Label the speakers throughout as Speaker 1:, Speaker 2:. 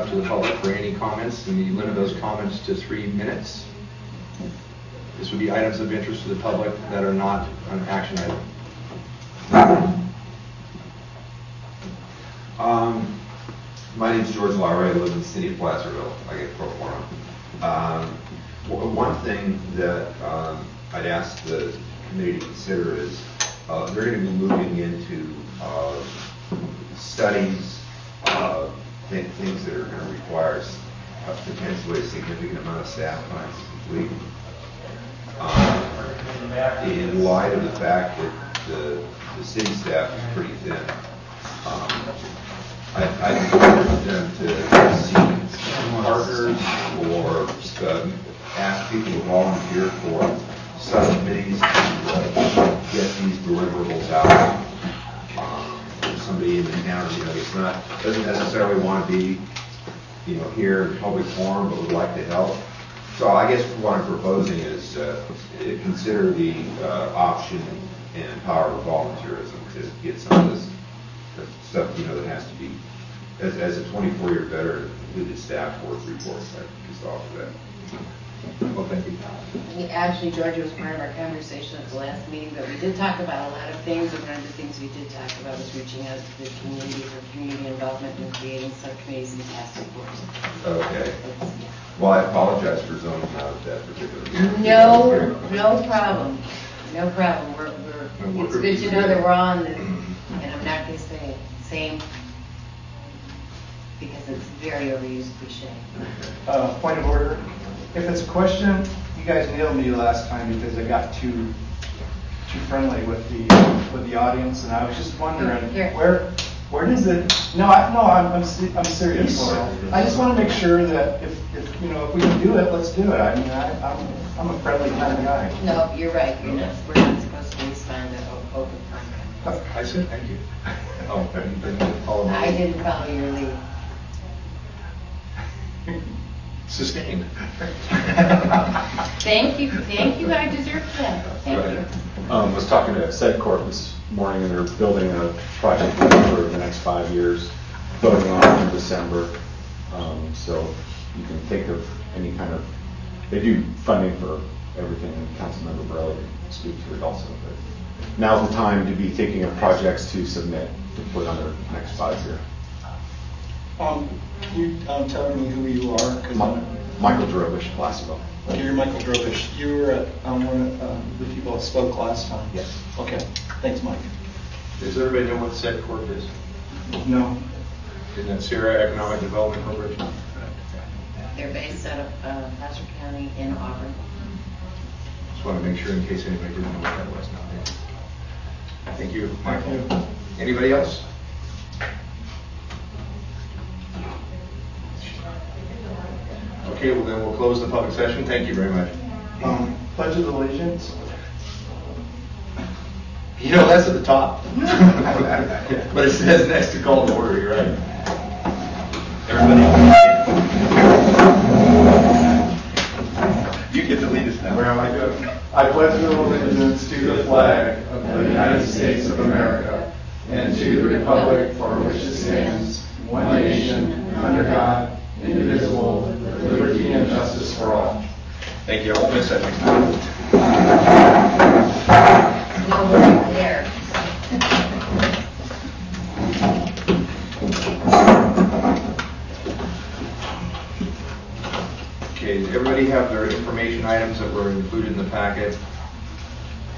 Speaker 1: up to the public for any comments, and you limit those comments to 3 minutes. This would be items of interest to the public that are not an action item.
Speaker 2: My name is George Lowry. I live in the city of Placerville. I get pro forma. One thing that I'd ask the committee to consider is they're going to be moving into studies, things that are going to require potentially a significant amount of staff time to complete. In light of the fact that the city staff is pretty thin, I'd encourage them to seek partners or ask people to volunteer for subcommittees to get these deliverables out. Somebody in the town, doesn't necessarily want to be, here in public forum, but would like to help. So I guess what I'm proposing is consider the option and power of volunteerism to get some of this stuff, that has to be, as a 24-year veteran, completed staff work reports. I just offer that. Well, thank you.
Speaker 3: Actually, Georgia was part of our conversation at the last meeting, but we did talk about a lot of things, and one of the things we did talk about was reaching out to the community for community involvement and creating subcommittees and task forces.
Speaker 2: Okay. Well, I apologize for zoning out that particular.
Speaker 3: No problem. No problem. It's good to know that we're on, and I'm not going to say same, because it's very overused cliche.
Speaker 4: Point of order. If it's a question, you guys nailed me last time because I got too friendly with the audience, and I was just wondering where does it? I'm serious. I just want to make sure that if we can do it, let's do it. I mean, I'm a friendly kind of guy.
Speaker 3: No, you're right. We're not supposed to respond to open comment.
Speaker 1: I said thank you. Oh, you didn't follow
Speaker 3: I didn't follow your lead.
Speaker 1: Sustained.
Speaker 3: Thank you. I deserve that. Thank you.
Speaker 5: I was talking to SEDCorp this morning, and they're building a project for the next 5 years, voting on it in December. So you can think of any kind of, they do funding for everything, and Councilmember Borelli can speak to it also. But now's the time to be thinking of projects to submit to put on the next 5 year.
Speaker 4: Can you tell me who you are?
Speaker 5: Michael Drobesh, Placerville.
Speaker 4: Okay, you're Michael Drobesh. You were at one of the people that spoke last time.
Speaker 5: Yes.
Speaker 4: Okay. Thanks, Mike.
Speaker 1: Does everybody know what SEDCorp is?
Speaker 4: No.
Speaker 1: Isn't that Sierra Economic Development Corporation?
Speaker 3: They're based out of Placer County in Auburn.
Speaker 1: Just want to make sure in case anybody didn't know what that was. Thank you, Michael. Anybody else? Okay, well then we'll close the public session. Thank you very much.
Speaker 4: Pledge of Allegiance.
Speaker 1: That's at the top. But it says next to call to order. You're right. Everybody, you get to lead us now.
Speaker 4: Where am I going? I pledge allegiance to the flag of the United States of America and to the republic for which it stands, one nation, under God, indivisible, with liberty and justice for all.
Speaker 1: Thank you. I'll miss that next time.
Speaker 3: No, we're right there.
Speaker 1: Okay, does everybody have their information items that were included in the packet?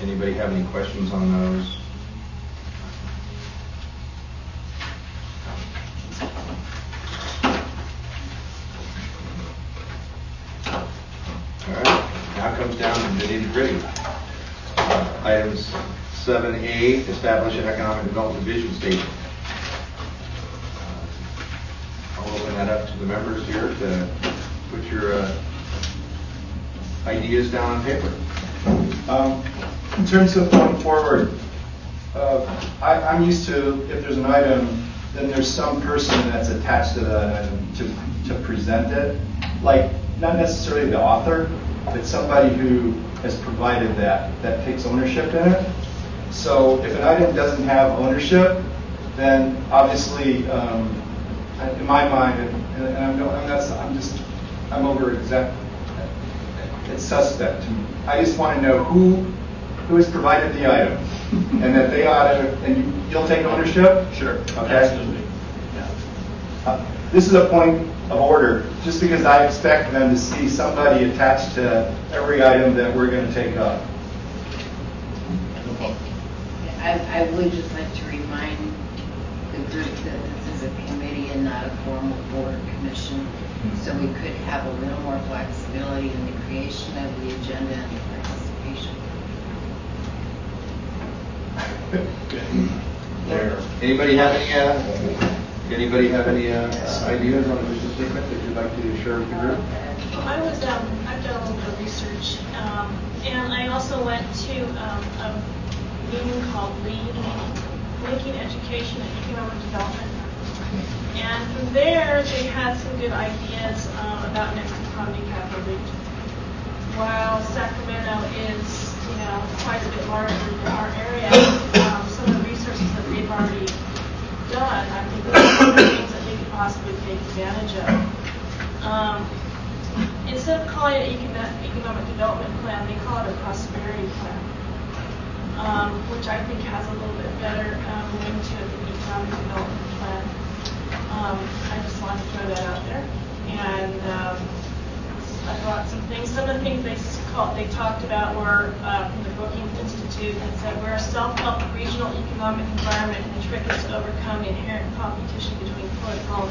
Speaker 1: Anybody have any questions on those? All right, now comes down to the nitty-gritty. Items 7A, establish an economic development vision statement. I'll open that up to the members here to put your ideas down on paper.
Speaker 4: In terms of going forward, I'm used to, if there's an item, then there's some person that's attached to that item to present it. Like, not necessarily the author, but somebody who has provided that takes ownership in it. So if an item doesn't have ownership, then obviously, in my mind, And I'm over exact. It's suspect to me. I just want to know who has provided the item, and that they ought to, and you'll take ownership?
Speaker 6: Sure.
Speaker 4: Okay.
Speaker 6: Absolutely. Yeah.
Speaker 4: This is a point of order, just because I expect them to see somebody attached to every item that we're going to take up.
Speaker 3: I would just like to remind the group that this is a committee and not a formal board or commission, so we could have a little more flexibility in the creation of the agenda and the participation.
Speaker 1: Anybody have any ideas on a vision statement that you'd like to share with the group?
Speaker 7: I've done a little bit of research, and I also went to a meeting called LEAD, Linking Education and Economic Development. And from there, they had some good ideas about next economy capital region. While Sacramento is, quite a bit larger than our area, some of the resources that they've already done, I think there's some things that they could possibly take advantage of. Instead of calling it an economic development plan, they call it a prosperity plan, which I think has a little bit better ring to it than economic development plan. I just wanted to throw that out there. And I brought some things. Some of the things they talked about were from the Brookings Institute, and said we're a self-help regional economic environment, and the trick is to overcome the inherent competition between political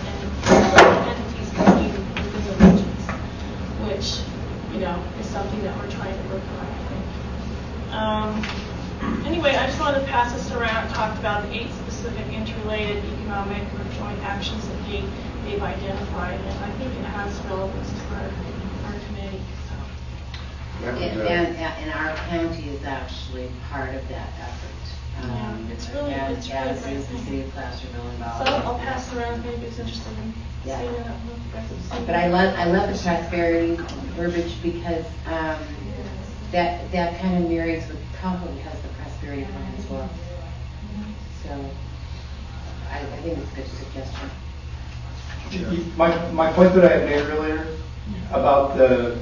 Speaker 7: entities competing within the regions, which is something that we're trying to work on, I think. Anyway, I just wanted to pass this around and talk about the 8 specific interrelated economic or joint actions that they've identified, and I think it has relevance to our committee.
Speaker 3: And our county is actually part of that effort.
Speaker 7: It's really
Speaker 3: as
Speaker 7: great
Speaker 3: is the
Speaker 7: thing.
Speaker 3: city of Placerville
Speaker 7: So
Speaker 3: involved.
Speaker 7: I'll pass it around if anybody's interested in
Speaker 3: Yeah.
Speaker 7: seeing it. I don't know if you guys have seen it.
Speaker 3: But I love the prosperity verbiage, because that kind of mirrors what probably has the prosperity plan as well. So I think it's a good suggestion.
Speaker 4: My point that I had made earlier about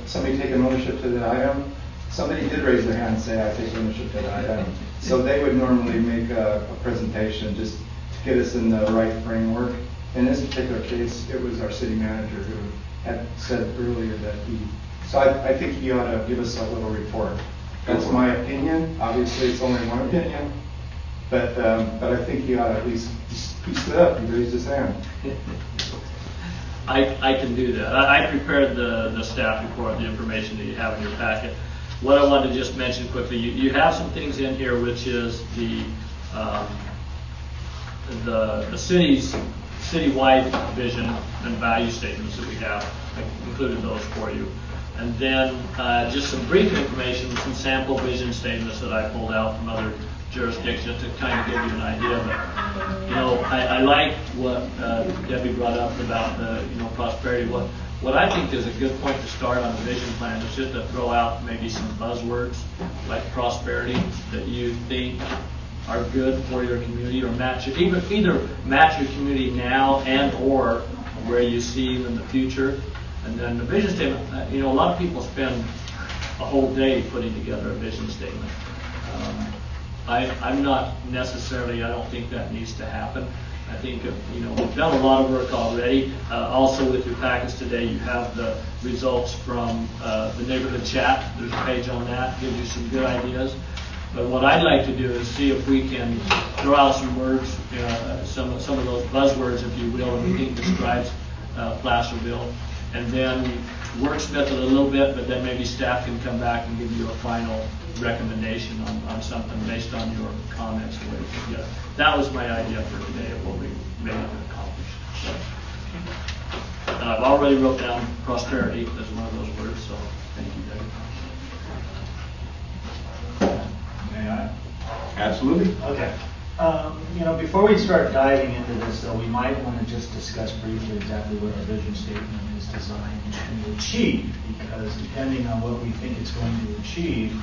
Speaker 4: somebody taking ownership to the item, somebody did raise their hand and say, I take ownership to that item. So they would normally make a presentation just to get us in the right framework. In this particular case, it was our city manager who had said earlier that so I think he ought to give us a little report. That's my opinion. Obviously, it's only one opinion, but I think he ought to at least, he stood up, he raised his hand.
Speaker 6: I can do that. I prepared the staff report, the information that you have in your packet. What I wanted to just mention quickly, you have some things in here, which is the city's citywide vision and value statements that we have. I included those for you. And then just some brief information, some sample vision statements that I pulled out from other jurisdictions to kind of give you an idea. But I like what Debbie brought up about the prosperity. What I think is a good point to start on the vision plan is just to throw out maybe some buzzwords like prosperity that you think are good for your community, or either match your community now and or where you see them in the future. And then the vision statement, a lot of people spend a whole day putting together a vision statement. I'm not necessarily, I don't think that needs to happen. I think, we've done a lot of work already. Also with your packets today, you have the results from the neighborhood chat. There's a page on that, gives you some good ideas. But what I'd like to do is see if we can throw out some words, some of those buzzwords, if you will, that we think describes Placerville, and then wordsmith it a little bit, but then maybe staff can come back and give you a final recommendation on something based on your comments. That was my idea for today of what we maybe could accomplish. So, and I've already wrote down prosperity as one of those words, so thank you, David.
Speaker 8: May I?
Speaker 1: Absolutely.
Speaker 8: Okay. Before we start diving into this, though, we might want to just discuss briefly exactly what our vision statement is designed to achieve, because depending on what we think it's going to achieve,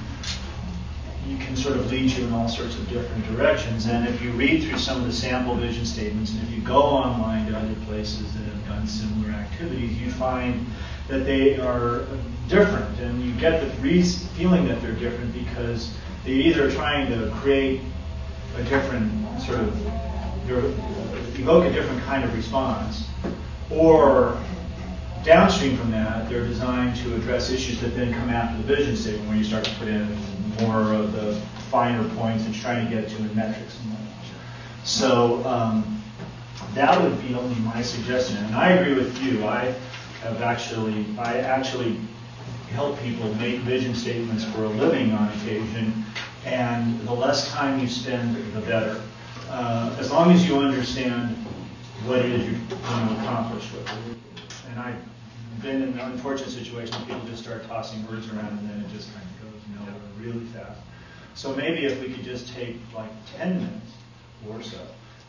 Speaker 8: you can sort of lead you in all sorts of different directions. And if you read through some of the sample vision statements, and if you go online to other places that have done similar activities, you find that they are different, and you get the feeling that they're different because they're either trying to create a different sort of, evoke a different kind of response, or downstream from that, they're designed to address issues that then come after the vision statement, where you start to put in more of the finer points that you're trying to get to in metrics and whatnot. So that would be only my suggestion. And I agree with you. I actually help people make vision statements for a living on occasion, and the less time you spend, the better. As long as you understand what it is you're going to accomplish with it. And I've been in an unfortunate situation where people just start tossing words around and then it just kind of goes nowhere really fast. So maybe if we could just take like 10 minutes or so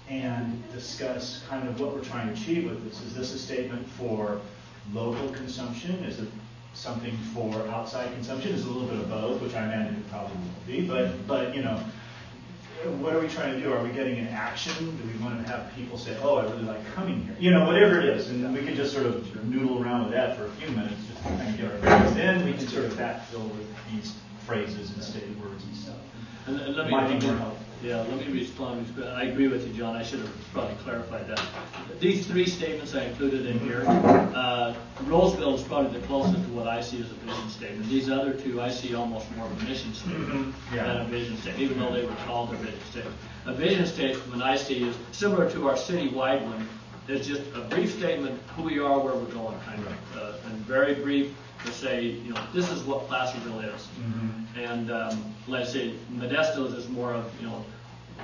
Speaker 8: and discuss kind of what we're trying to achieve with this. Is this a statement for local consumption? Is it something for outside consumption? Is it a little bit of both, which I imagine it probably will be. But you know, what are we trying to do? Are we getting an action? Do we want to have people say, oh, I really like coming here? You know, whatever it is. And we can just sort of noodle around with that for a few minutes just to kind of get our things in. We can sort of backfill with these phrases and stated words and stuff.
Speaker 6: And let me respond. I agree with you, John. I should have probably clarified that. These three statements I included in here, Roseville is probably the closest to what I see as a vision statement. These other two, I see almost more of a mission statement than a vision statement, even though they were called a vision statement. A vision statement I see is similar to our citywide one. It's just a brief statement, who we are, where we're going, kind of, and very brief. To say, you know, this is what Placerville is. And let's say Modesto's is more of, you know,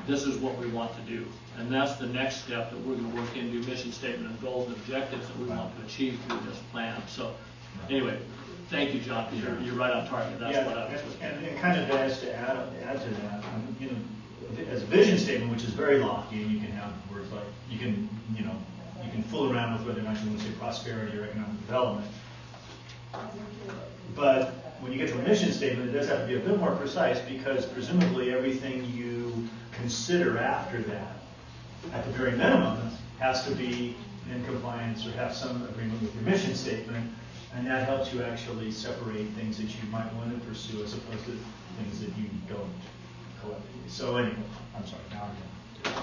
Speaker 6: this is what we want to do. And that's the next step that we're going to work into, mission statement and goals and objectives that we want to achieve through this plan. So anyway, thank you, John, because you're right on target. That's what I was looking at.
Speaker 8: And kind of as to add to that, you know, as a vision statement, which is very lofty, and you can have words like, you can fool around with whether or not you want to say prosperity or economic development. But when you get to a mission statement, it does have to be a bit more precise, because presumably everything you consider after that, at the very minimum, has to be in compliance or have some agreement with your mission statement, and that helps you actually separate things that you might want to pursue as opposed to things that you don't collectively. So anyway, I'm sorry, now I'm done.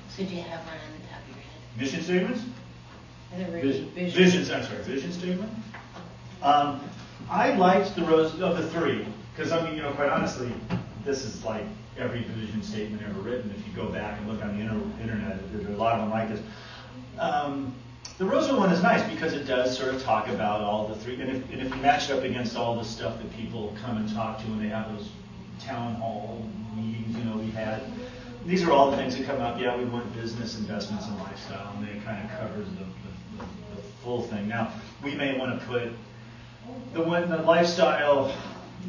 Speaker 3: So do you have one on the top of your head?
Speaker 8: Mission statements? Vision statement. I liked the rows of the three, because I mean, you know, quite honestly, this is like every vision statement ever written. If you go back and look on the internet, there are a lot of them like this. The Roosevelt one is nice because it does sort of talk about all the three, and if you match it up against all the stuff that people come and talk to when they have those town hall meetings, you know, we had. These are all the things that come up. Yeah, we want business, investments, and lifestyle, and it kind of covers the full thing. Now, we may want to put the lifestyle.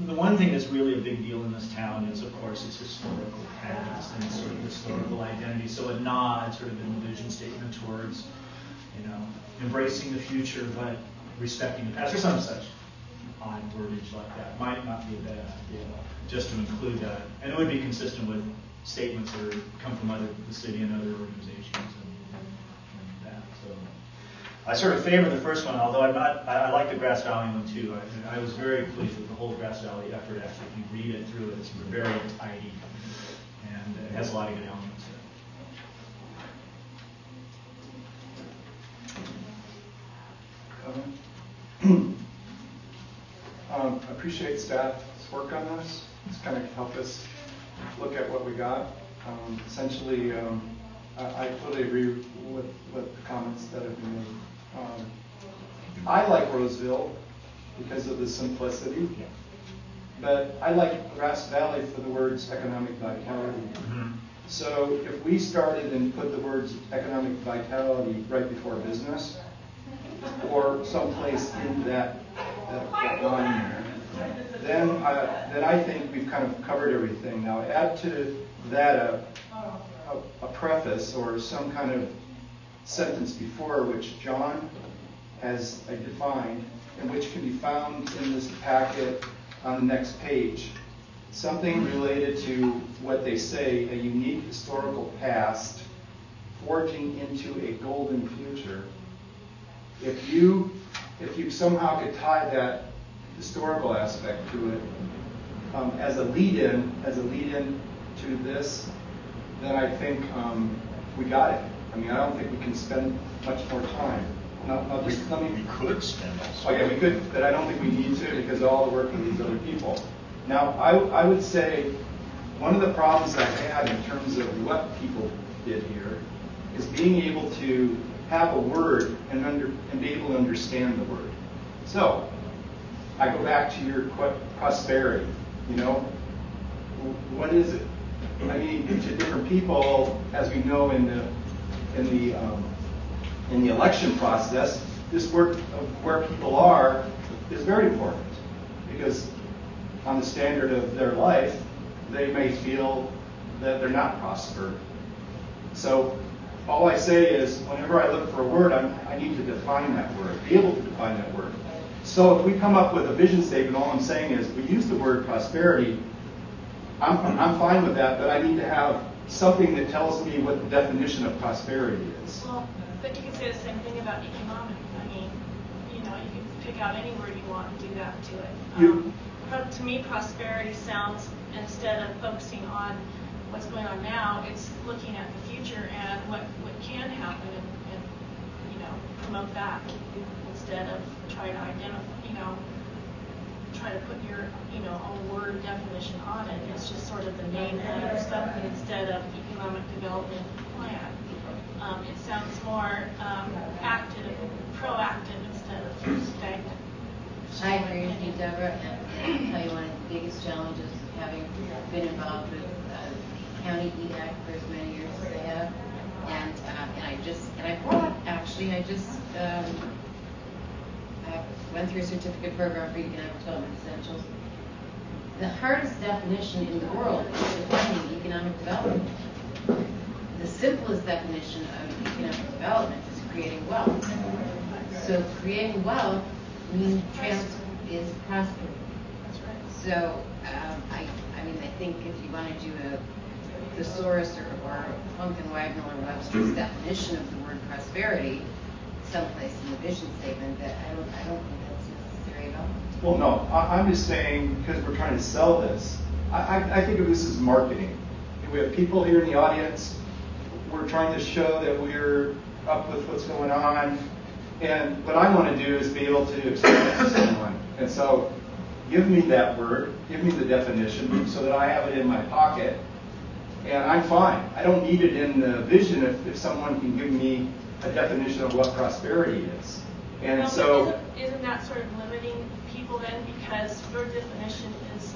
Speaker 8: The one thing that's really a big deal in this town is, of course, its historical past and its sort of historical identity. So a nod, sort of in the vision statement towards, you know, embracing the future but respecting the past, or some such odd wordage like that. Might not be a bad idea, just to include that, and it would be consistent with statements that come from the city and other organizations and that. So I sort of favor the first one, although I like the Grass Valley one too. I was very pleased with the whole Grass Valley effort. Actually, if you read it through, it's very tidy and it has a lot of good elements in it.
Speaker 4: Appreciate staff's work on this. It's kind of helped us look at what we got. Essentially, I totally agree with the comments that have been made. I like Roseville because of the simplicity, but I like Grass Valley for the words economic vitality. So if we started and put the words economic vitality right before business, or someplace in that line there, then I think we've kind of covered everything. Now add to that a preface or some kind of sentence before, which John has defined and which can be found in this packet on the next page. something related to what they say, a unique historical past forging into a golden future. If you somehow could tie that historical aspect to it as a lead-in to this, then I think we got it. I mean, I don't think we can spend much more time.
Speaker 8: We could spend also.
Speaker 4: Oh yeah, we could, but I don't think we need to because of all the work of these other people. Now, I would say one of the problems I had in terms of what people did here is being able to have a word and be able to understand the word. So, I go back to your prosperity. You know, what is it? I mean, to different people, as we know in the election process, this work of where people are is very important because on the standard of their life, they may feel that they're not prospered. So all I say is whenever I look for a word, I need to define that word, be able to define that word. So if we come up with a vision statement, all I'm saying is we use the word prosperity. I'm fine with that, but I need to have something that tells me what the definition of prosperity is.
Speaker 7: Well, but you can say the same thing about economic. I mean, you know, you can pick out any word you want and do that to it. But to me, prosperity sounds, instead of focusing on what's going on now, it's looking at the future and what can happen and you know, promote that instead of trying to identify, you know, try to put your, you know, own word definition on it. It's just sort of the name of something instead of economic development plan. It sounds more active, proactive instead of stagnant.
Speaker 3: I agree with you, Deborah, and I'll tell you one of the biggest challenges of having been involved with county EAC for as many years as I have, I went through a certificate program for economic development essentials. The hardest definition in the world is defining economic development. The simplest definition of economic development is creating wealth. So creating wealth means is prospering. So I think if you want to do a thesaurus or Plunken, Wagner, or Webster's definition of the word prosperity, someplace in the vision statement, that I don't think that's necessary at all.
Speaker 4: Well, no, I'm just saying because we're trying to sell this. I think of this as marketing. We have people here in the audience. We're trying to show that we're up with what's going on. And what I want to do is be able to explain it to someone. And so give me that word, give me the definition so that I have it in my pocket. And I'm fine. I don't need it in the vision if someone can give me a definition of what prosperity is. And
Speaker 7: well,
Speaker 4: so
Speaker 7: isn't that sort of limiting people then, because your definition is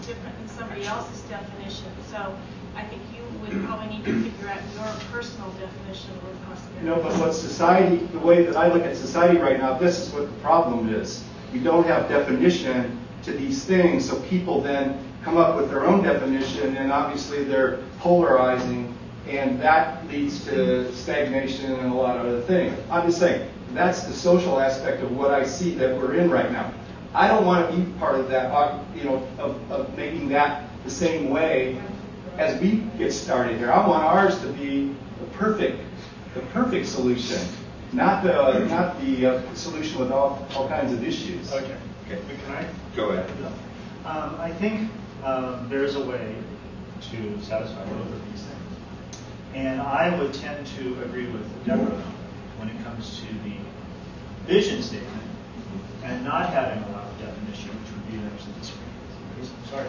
Speaker 7: different than somebody else's definition? So I think you would probably need to figure out your personal definition of what prosperity is.
Speaker 4: No, but what society, the way that I look at society right now, this is what the problem is. We don't have definition to these things, so people then come up with their own definition, and obviously they're polarizing, and that leads to stagnation and a lot of other things. I'm just saying, that's the social aspect of what I see that we're in right now. I don't want to be part of that, of making that the same way as we get started here. I want ours to be the perfect solution, not the solution with all kinds of issues.
Speaker 8: Okay. Can I?
Speaker 2: Go ahead.
Speaker 8: I think there is a way to satisfy both of these things. And I would tend to agree with Deborah when it comes to the vision statement and not having a lot of definition, which would be sorry.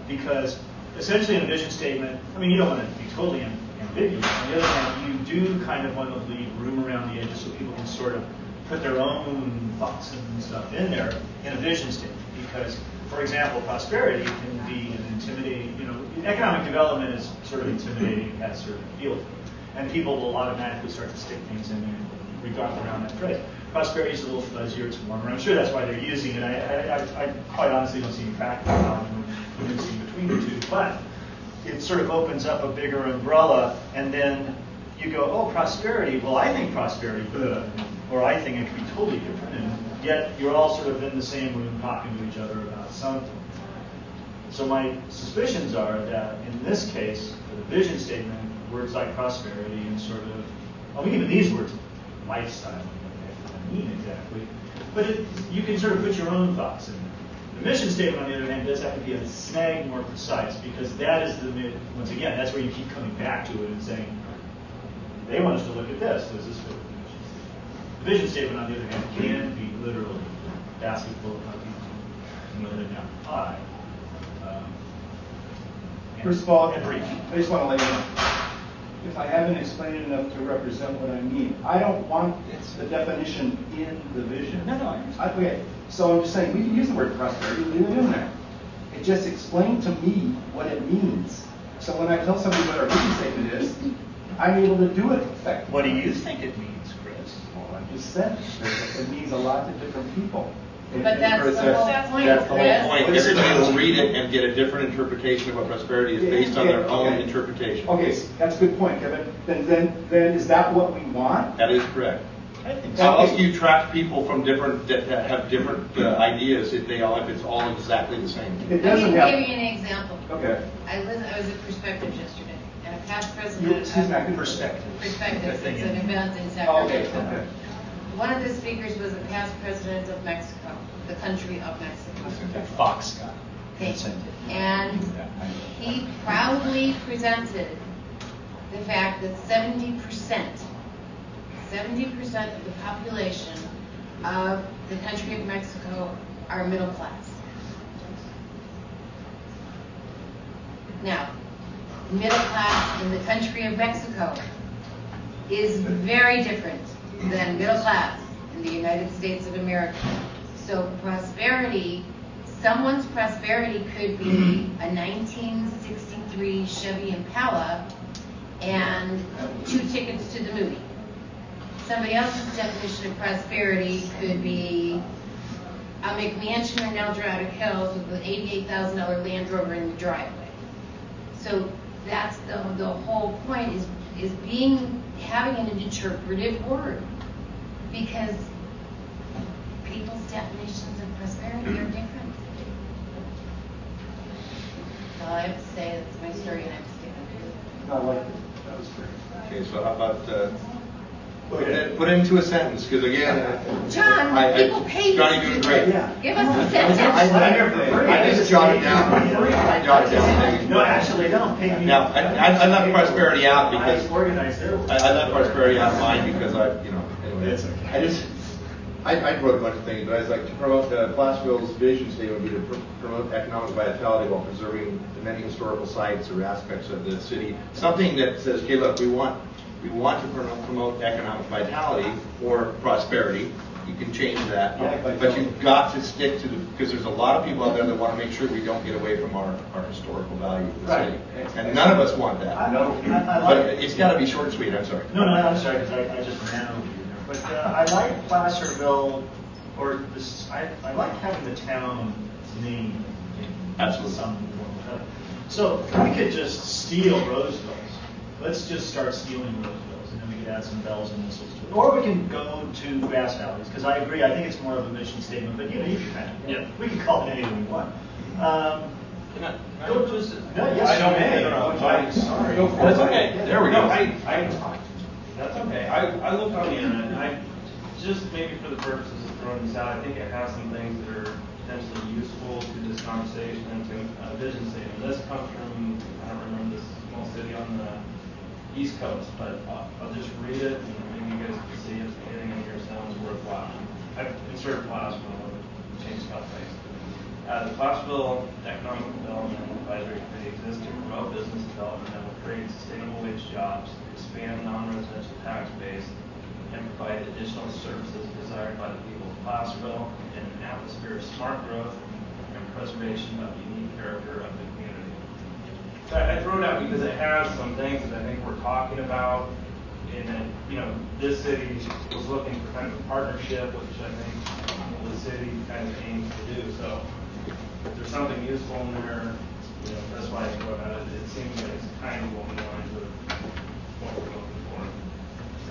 Speaker 8: Because essentially in a vision statement, I mean, you don't want to be totally ambiguous. On the other hand, you do kind of want to leave room around the edges so people can sort of put their own thoughts and stuff in there in a vision statement. Because, for example, prosperity can be an intimidating, economic development is sort of intimidating at certain fields. And people will automatically start to stick things in there and revolve around that phrase. Prosperity is a little fuzzier, it's warmer. I'm sure that's why they're using it. I quite honestly don't see any practical problem mixing between the two. But it sort of opens up a bigger umbrella, and then you go, oh, prosperity. Well, I think prosperity, or I think it could be totally different. And yet you're all sort of in the same room talking to each other about something. So my suspicions are that in this case, for the vision statement, words like prosperity and sort of, well, even these words, lifestyle, what they mean exactly, but you can sort of put your own thoughts in there. The mission statement, on the other hand, does have to be a snag more precise, because that is once again, that's where you keep coming back to it and saying, they want us to look at this. Does this fit with the mission statement? The vision statement, on the other hand, can be literally basket full of cookies, kneel it down high.
Speaker 4: First of all,
Speaker 8: and brief.
Speaker 4: I just want to let you know, if I haven't explained it enough to represent what I mean, I don't want the definition in the vision.
Speaker 8: No, I understand.
Speaker 4: Okay, so I'm just saying, we can use the word prosperity, leave it in there. It just explained to me what it means. So when I tell somebody what our vision statement is, I'm able to do it effectively.
Speaker 8: What do you think it means, Chris?
Speaker 4: Well, I just said, it means a lot to different people.
Speaker 3: But that's the whole point,
Speaker 1: That's the
Speaker 3: Chris.
Speaker 1: whole point. Everybody will read it and get a different interpretation of what prosperity is based on their own interpretation.
Speaker 4: Okay, so that's a good point, Kevin. Then is that what we want?
Speaker 1: That is correct.
Speaker 8: I think
Speaker 1: How
Speaker 8: so.
Speaker 1: else do you attract people from different, that have different ideas if it's all exactly the same?
Speaker 4: It
Speaker 3: Let me
Speaker 4: doesn't
Speaker 3: give
Speaker 4: have.
Speaker 3: you an example.
Speaker 4: Okay.
Speaker 3: I was at Perspectives yesterday, and a past
Speaker 4: You-
Speaker 3: president
Speaker 4: excuse me, I
Speaker 3: of
Speaker 4: can-
Speaker 8: Perspective.
Speaker 3: Perspectives, it's an event in
Speaker 4: Oh,
Speaker 3: Sacramento.
Speaker 4: okay, okay.
Speaker 3: One of the speakers was a past president of Mexico, the country of Mexico.
Speaker 8: Fox guy.
Speaker 3: Thank you. And he proudly presented the fact that 70% of the population of the country of Mexico are middle class. Now, middle class in the country of Mexico is very different than middle class in the United States of America. So prosperity, someone's prosperity could be a 1963 Chevy Impala and 2 tickets to the movie. Somebody else's definition of prosperity could be a McMansion in El Dorado Hills with an $88,000 Land Rover in the driveway. So that's the whole point is having an interpretive word, because people's definitions of prosperity are different. That's all I have to say. That's my story, and I'm sticking
Speaker 4: I like it. That was great.
Speaker 1: Okay, so how about, put it into a sentence, because again,
Speaker 3: to it. John, people pay you.
Speaker 1: Johnny doing great.
Speaker 3: Give us a sentence.
Speaker 1: I just jotted down, I jotted down things.
Speaker 8: No, actually, don't pay me.
Speaker 1: Now, I left prosperity out because,
Speaker 8: I organized it.
Speaker 1: I left prosperity out of mine because anyway.
Speaker 8: It's okay.
Speaker 1: I wrote a bunch of things, but I was like, to promote Placerville's vision statement would be to promote economic vitality while preserving the many historical sites or aspects of the city. Something that says, okay, look, we want to promote economic vitality or prosperity. You can change that, but you've got to stick to because there's a lot of people out there that want to make sure we don't get away from our historical value of the city. And none of us want that. But it's got to be short and sweet, I'm sorry.
Speaker 8: No, I'm sorry, because I just ran over you there. But I like Placerville, or this. I like having the town name in
Speaker 1: Absolutely.
Speaker 8: some form. So we could just steal Roseville's. Let's just start stealing Roseville's, and then we could add some bells and whistles to it. Or we can go to Grass Valleys, because I agree. I think it's more of a mission statement. But you can kind of.
Speaker 6: Yeah.
Speaker 8: We can call it anything we want.
Speaker 6: Go just.
Speaker 8: No, yes,
Speaker 9: I don't
Speaker 8: you may.
Speaker 9: I'm sorry.
Speaker 6: That's okay.
Speaker 1: There we go.
Speaker 9: That's okay. I looked on the internet, and I just maybe for the purposes of throwing this out, I think it has some things that are potentially useful to this conversation and to a vision statement. This comes from, I don't remember this small city on the East Coast, but I'll just read it and maybe you guys can see if anything in here sounds worthwhile. I've inserted Placerville and changed about things. The Placerville Economic Development Advisory Committee exists to promote business development that will create sustainable wage jobs, expand non-residential tax base, and provide additional services desired by the people of Placerville in an atmosphere of smart growth and preservation of the unique character of the community. So I throw it out because it has some things that I think we're talking about, and that, this city was looking for kind of a partnership, which I think the city kind of aims to do. So if there's something useful in there, that's why I throw it out. It seems like it's kind of along the lines of what we're looking for.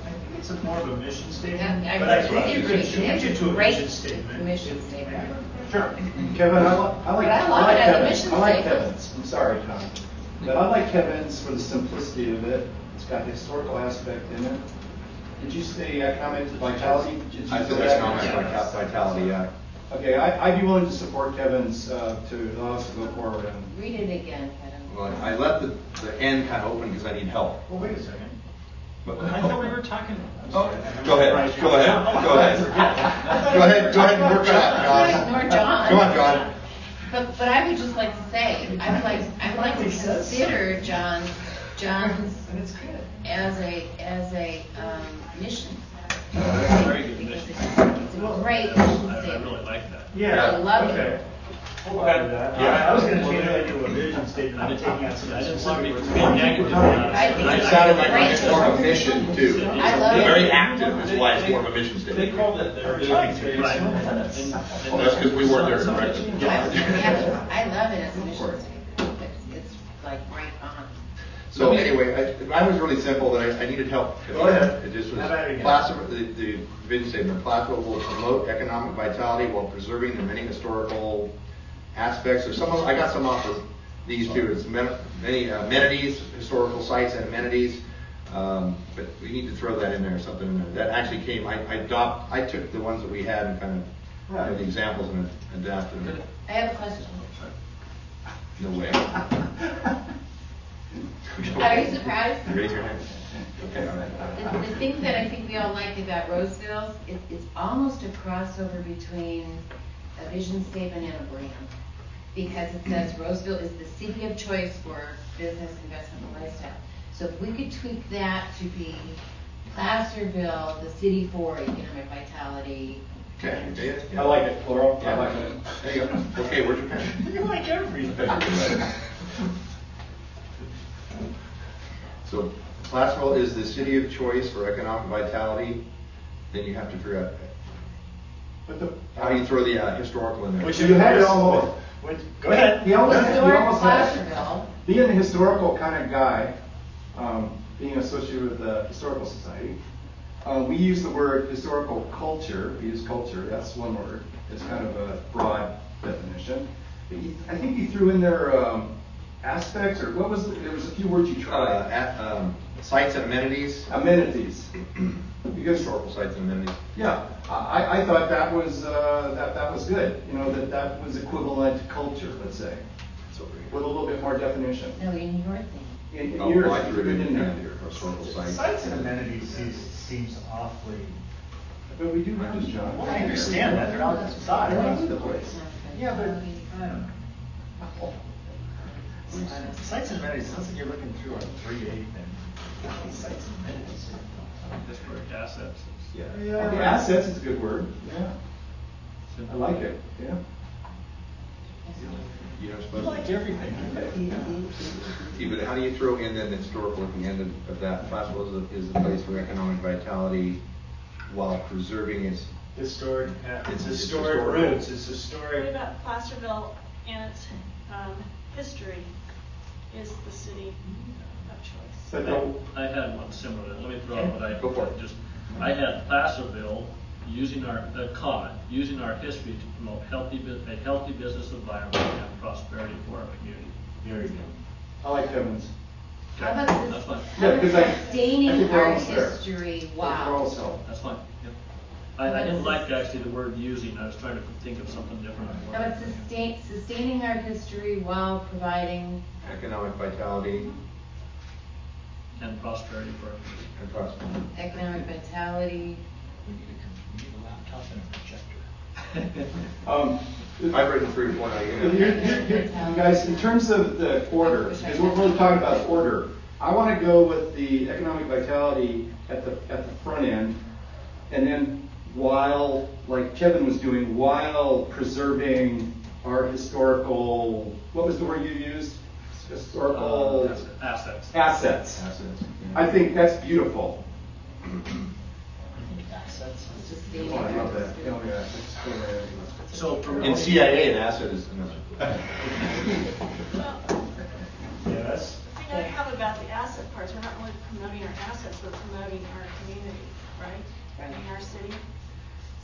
Speaker 8: I think it's more of a mission statement,
Speaker 3: I
Speaker 8: but I
Speaker 3: agree.
Speaker 8: think you could change it to a
Speaker 3: Great
Speaker 8: mission statement.
Speaker 3: mission statement.
Speaker 4: Sure. Kevin, I like
Speaker 3: But I love it as a mission
Speaker 4: I like
Speaker 3: statement.
Speaker 4: Kevin's. I'm sorry, Tom. But I like Kevin's for the simplicity of it. It's got the historical aspect in it. Did you say economic vitality? Did you
Speaker 1: I
Speaker 4: say
Speaker 1: feel
Speaker 4: that?
Speaker 1: economic vitality, yeah.
Speaker 4: Okay, I'd be willing to support Kevin's to allow us to go forward. And
Speaker 3: Read it again, Kevin.
Speaker 1: Well, I left the end kind of open because I need help.
Speaker 8: Well, wait a second.
Speaker 1: But-
Speaker 8: I thought we were talking.
Speaker 1: Go ahead, go ahead, go ahead and work it out,
Speaker 3: Nor
Speaker 1: John.
Speaker 3: John.
Speaker 1: Come on, John.
Speaker 3: But I would just like to say, I would like to consider John's as a mission.
Speaker 6: Very good mission.
Speaker 3: It's a great mission
Speaker 6: I
Speaker 3: statement.
Speaker 6: really like that.
Speaker 8: Yeah.
Speaker 3: I love it.
Speaker 8: Okay. We'll buy that.
Speaker 1: Yeah.
Speaker 8: I was going to change that into a vision statement. I'm taking out some.
Speaker 6: I didn't say we be negative about it.
Speaker 3: I think
Speaker 1: It
Speaker 3: it's
Speaker 1: sounded like
Speaker 3: great.
Speaker 1: it's more of a mission too.
Speaker 3: I love it.
Speaker 1: Very active is why it's more of a mission
Speaker 9: They
Speaker 1: statement.
Speaker 9: called it their
Speaker 8: Trying
Speaker 9: vision
Speaker 8: to.
Speaker 9: statement.
Speaker 1: Well, that's because we weren't there, correct?
Speaker 3: I love it as a mission statement. It's like right on.
Speaker 1: So anyway, I was really simple, but I needed help.
Speaker 8: Go ahead.
Speaker 1: It just was,
Speaker 8: Have at it again.
Speaker 1: Placerville, the vision statement, Placerville will promote economic vitality while preserving the many historical aspects. Or I got some off of these too. It's many amenities, historical sites and amenities. But we need to throw that in there, something in there. That actually came, I took the ones that we had and kind of the examples and adapted them.
Speaker 3: I have a question.
Speaker 1: No way.
Speaker 3: Are you surprised?
Speaker 1: You raise your hand. Okay, all right.
Speaker 3: The thing that I think we all like about Roseville, it's almost a crossover between a vision statement and a brand. Because it says Roseville is the city of choice for business, investment, and lifestyle. So if we could tweak that to be Placerville, the city for economic vitality.
Speaker 1: Okay, yeah.
Speaker 4: I like it, plural. I like it.
Speaker 1: There you go. Okay, where's your pen?
Speaker 8: You like everything.
Speaker 1: So Placerville is the city of choice for economic vitality. Then you have to figure out
Speaker 4: But
Speaker 1: how you throw the historical in there.
Speaker 8: Which
Speaker 4: You had it all.
Speaker 8: Go ahead.
Speaker 4: He almost
Speaker 3: Historic
Speaker 4: had
Speaker 3: Placerville.
Speaker 4: being a historical kind of guy, being associated with the Historical Society, we use the word historical culture. We use culture, that's one word. It's kind of a broad definition. But I think you threw in there aspects, or what was there was a few words you tried.
Speaker 1: Sites and amenities.
Speaker 4: Amenities. Because
Speaker 1: Historical sites and amenities.
Speaker 4: yeah, I thought that was that was good. You know, that was equivalent to culture, let's say,
Speaker 1: So
Speaker 4: with a little bit more definition.
Speaker 3: No, in your thing.
Speaker 4: In
Speaker 1: Oh,
Speaker 4: yours,
Speaker 1: well, I threw it in
Speaker 4: there.
Speaker 1: there. Historical sites.
Speaker 8: Sites and amenities seems awfully.
Speaker 4: But we do those, John.
Speaker 8: Well, I understand that, they're not outside.
Speaker 4: They're all over the place.
Speaker 8: Yeah, but, I don't know. Sites and amenities, sounds like you're looking through a 3-8 and sites and amenities.
Speaker 6: Historic assets.
Speaker 1: Yeah.
Speaker 4: The assets is a good word. Yeah. I like it. Yeah.
Speaker 1: You know,
Speaker 8: You
Speaker 1: supposed
Speaker 8: like everything.
Speaker 1: See, but how do you throw in then the historical at the end of that? Placerville is a place for economic vitality while preserving its.
Speaker 8: Historic, it's
Speaker 1: It's
Speaker 8: historic
Speaker 1: historical.
Speaker 8: roots, it's
Speaker 7: What
Speaker 8: historic.
Speaker 7: about Placerville and its history is the city of choice?
Speaker 4: But no,
Speaker 6: I had one similar. Let me throw out what I
Speaker 1: Go for it.
Speaker 6: I had Placerville using our comment, using our history to promote a healthy business environment and prosperity for our community.
Speaker 8: Very good.
Speaker 4: I like Kevin's.
Speaker 3: How about
Speaker 6: That's fine.
Speaker 4: Yeah, because I
Speaker 3: sustaining
Speaker 4: think we're
Speaker 3: our
Speaker 4: almost there.
Speaker 3: history
Speaker 4: We're
Speaker 3: while?
Speaker 4: also.
Speaker 6: That's fine. Yep. I didn't like actually the word using. I was trying to think of something different.
Speaker 3: How about sustaining our history while providing?
Speaker 1: Economic vitality
Speaker 6: And prosperity for our community.
Speaker 1: and prosperity.
Speaker 3: Economic vitality.
Speaker 8: We need a laptop and a projector.
Speaker 1: I've written 3 or 4 now.
Speaker 4: You guys, in terms of the order, because we're really talking about order, I want to go with the economic vitality at the front end, and then while, like Kevin was doing, while preserving our historical, what was the word you used? Historical
Speaker 6: Assets.
Speaker 4: assets.
Speaker 1: Assets.
Speaker 4: I think that's beautiful.
Speaker 8: Assets.
Speaker 3: Sustaining
Speaker 4: Oh, I love
Speaker 3: our
Speaker 4: that.
Speaker 3: history.
Speaker 4: Oh, yeah, that's
Speaker 6: So
Speaker 1: In
Speaker 6: promoting.
Speaker 1: CIA, an asset is another.
Speaker 7: Well,
Speaker 8: Yeah, that's.
Speaker 7: the thing I have about the asset parts, we're not really promoting our assets, we're promoting our community. right, in our city.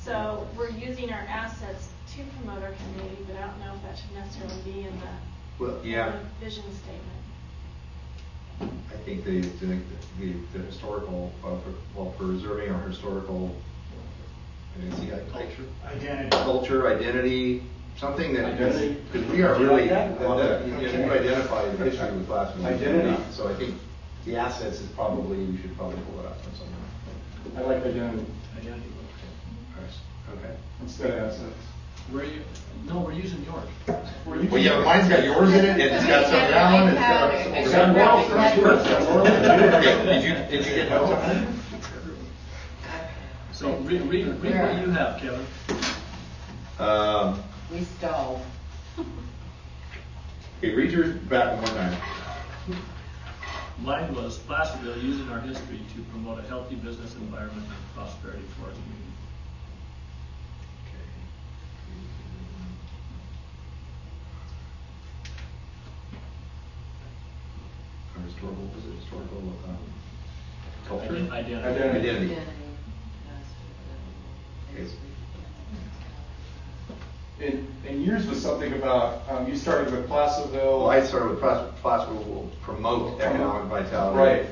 Speaker 7: So we're using our assets to promote our community, but I don't know if that should necessarily be in the,
Speaker 1: Well, yeah.
Speaker 7: in the vision statement.
Speaker 1: I think the historical, while preserving our historical, culture, identity, something that, because we are really, you identify the history with Placerville.
Speaker 4: Identity.
Speaker 1: So I think the assets is probably, we should probably pull it up from somewhere.
Speaker 4: I like identity.
Speaker 1: Okay.
Speaker 4: Instead of assets.
Speaker 6: We're using yours.
Speaker 1: Well, yeah, mine's got yours in it, and it's got some down, it's got Did you get notes on it?
Speaker 6: So read what you have, Kevin.
Speaker 3: We stalled.
Speaker 1: Okay, read yours back one more time.
Speaker 6: Mine was Placerville using our history to promote a healthy business environment and prosperity for our community.
Speaker 1: Our historical culture?
Speaker 6: Identity.
Speaker 1: Identity.
Speaker 4: And yours was something about, you started with Placerville.
Speaker 1: Well, I started with Placerville will promote economic vitality.
Speaker 4: Right.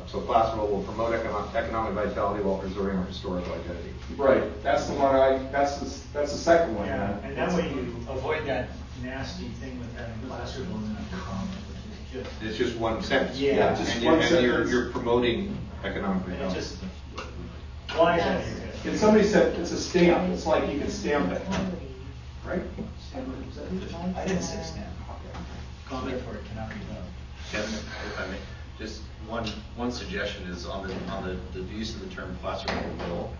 Speaker 1: So Placerville will promote economic vitality while preserving our historical identity.
Speaker 4: Right, that's the one that's the second one.
Speaker 8: Yeah, and that way you avoid that nasty thing with having Placerville in that comment, which is just.
Speaker 1: It's just one sentence.
Speaker 8: Yeah,
Speaker 4: just
Speaker 1: and
Speaker 4: one
Speaker 1: and
Speaker 4: sentence.
Speaker 1: you're promoting economic
Speaker 8: And it
Speaker 1: vitality.
Speaker 8: just flies out of your head.
Speaker 4: And somebody said it's a stamp, it's like you can stamp it, right?
Speaker 8: I didn't say stamp. Comment for it cannot be done.
Speaker 10: Kevin, if I may, just one suggestion is on the use of the term Placerville will.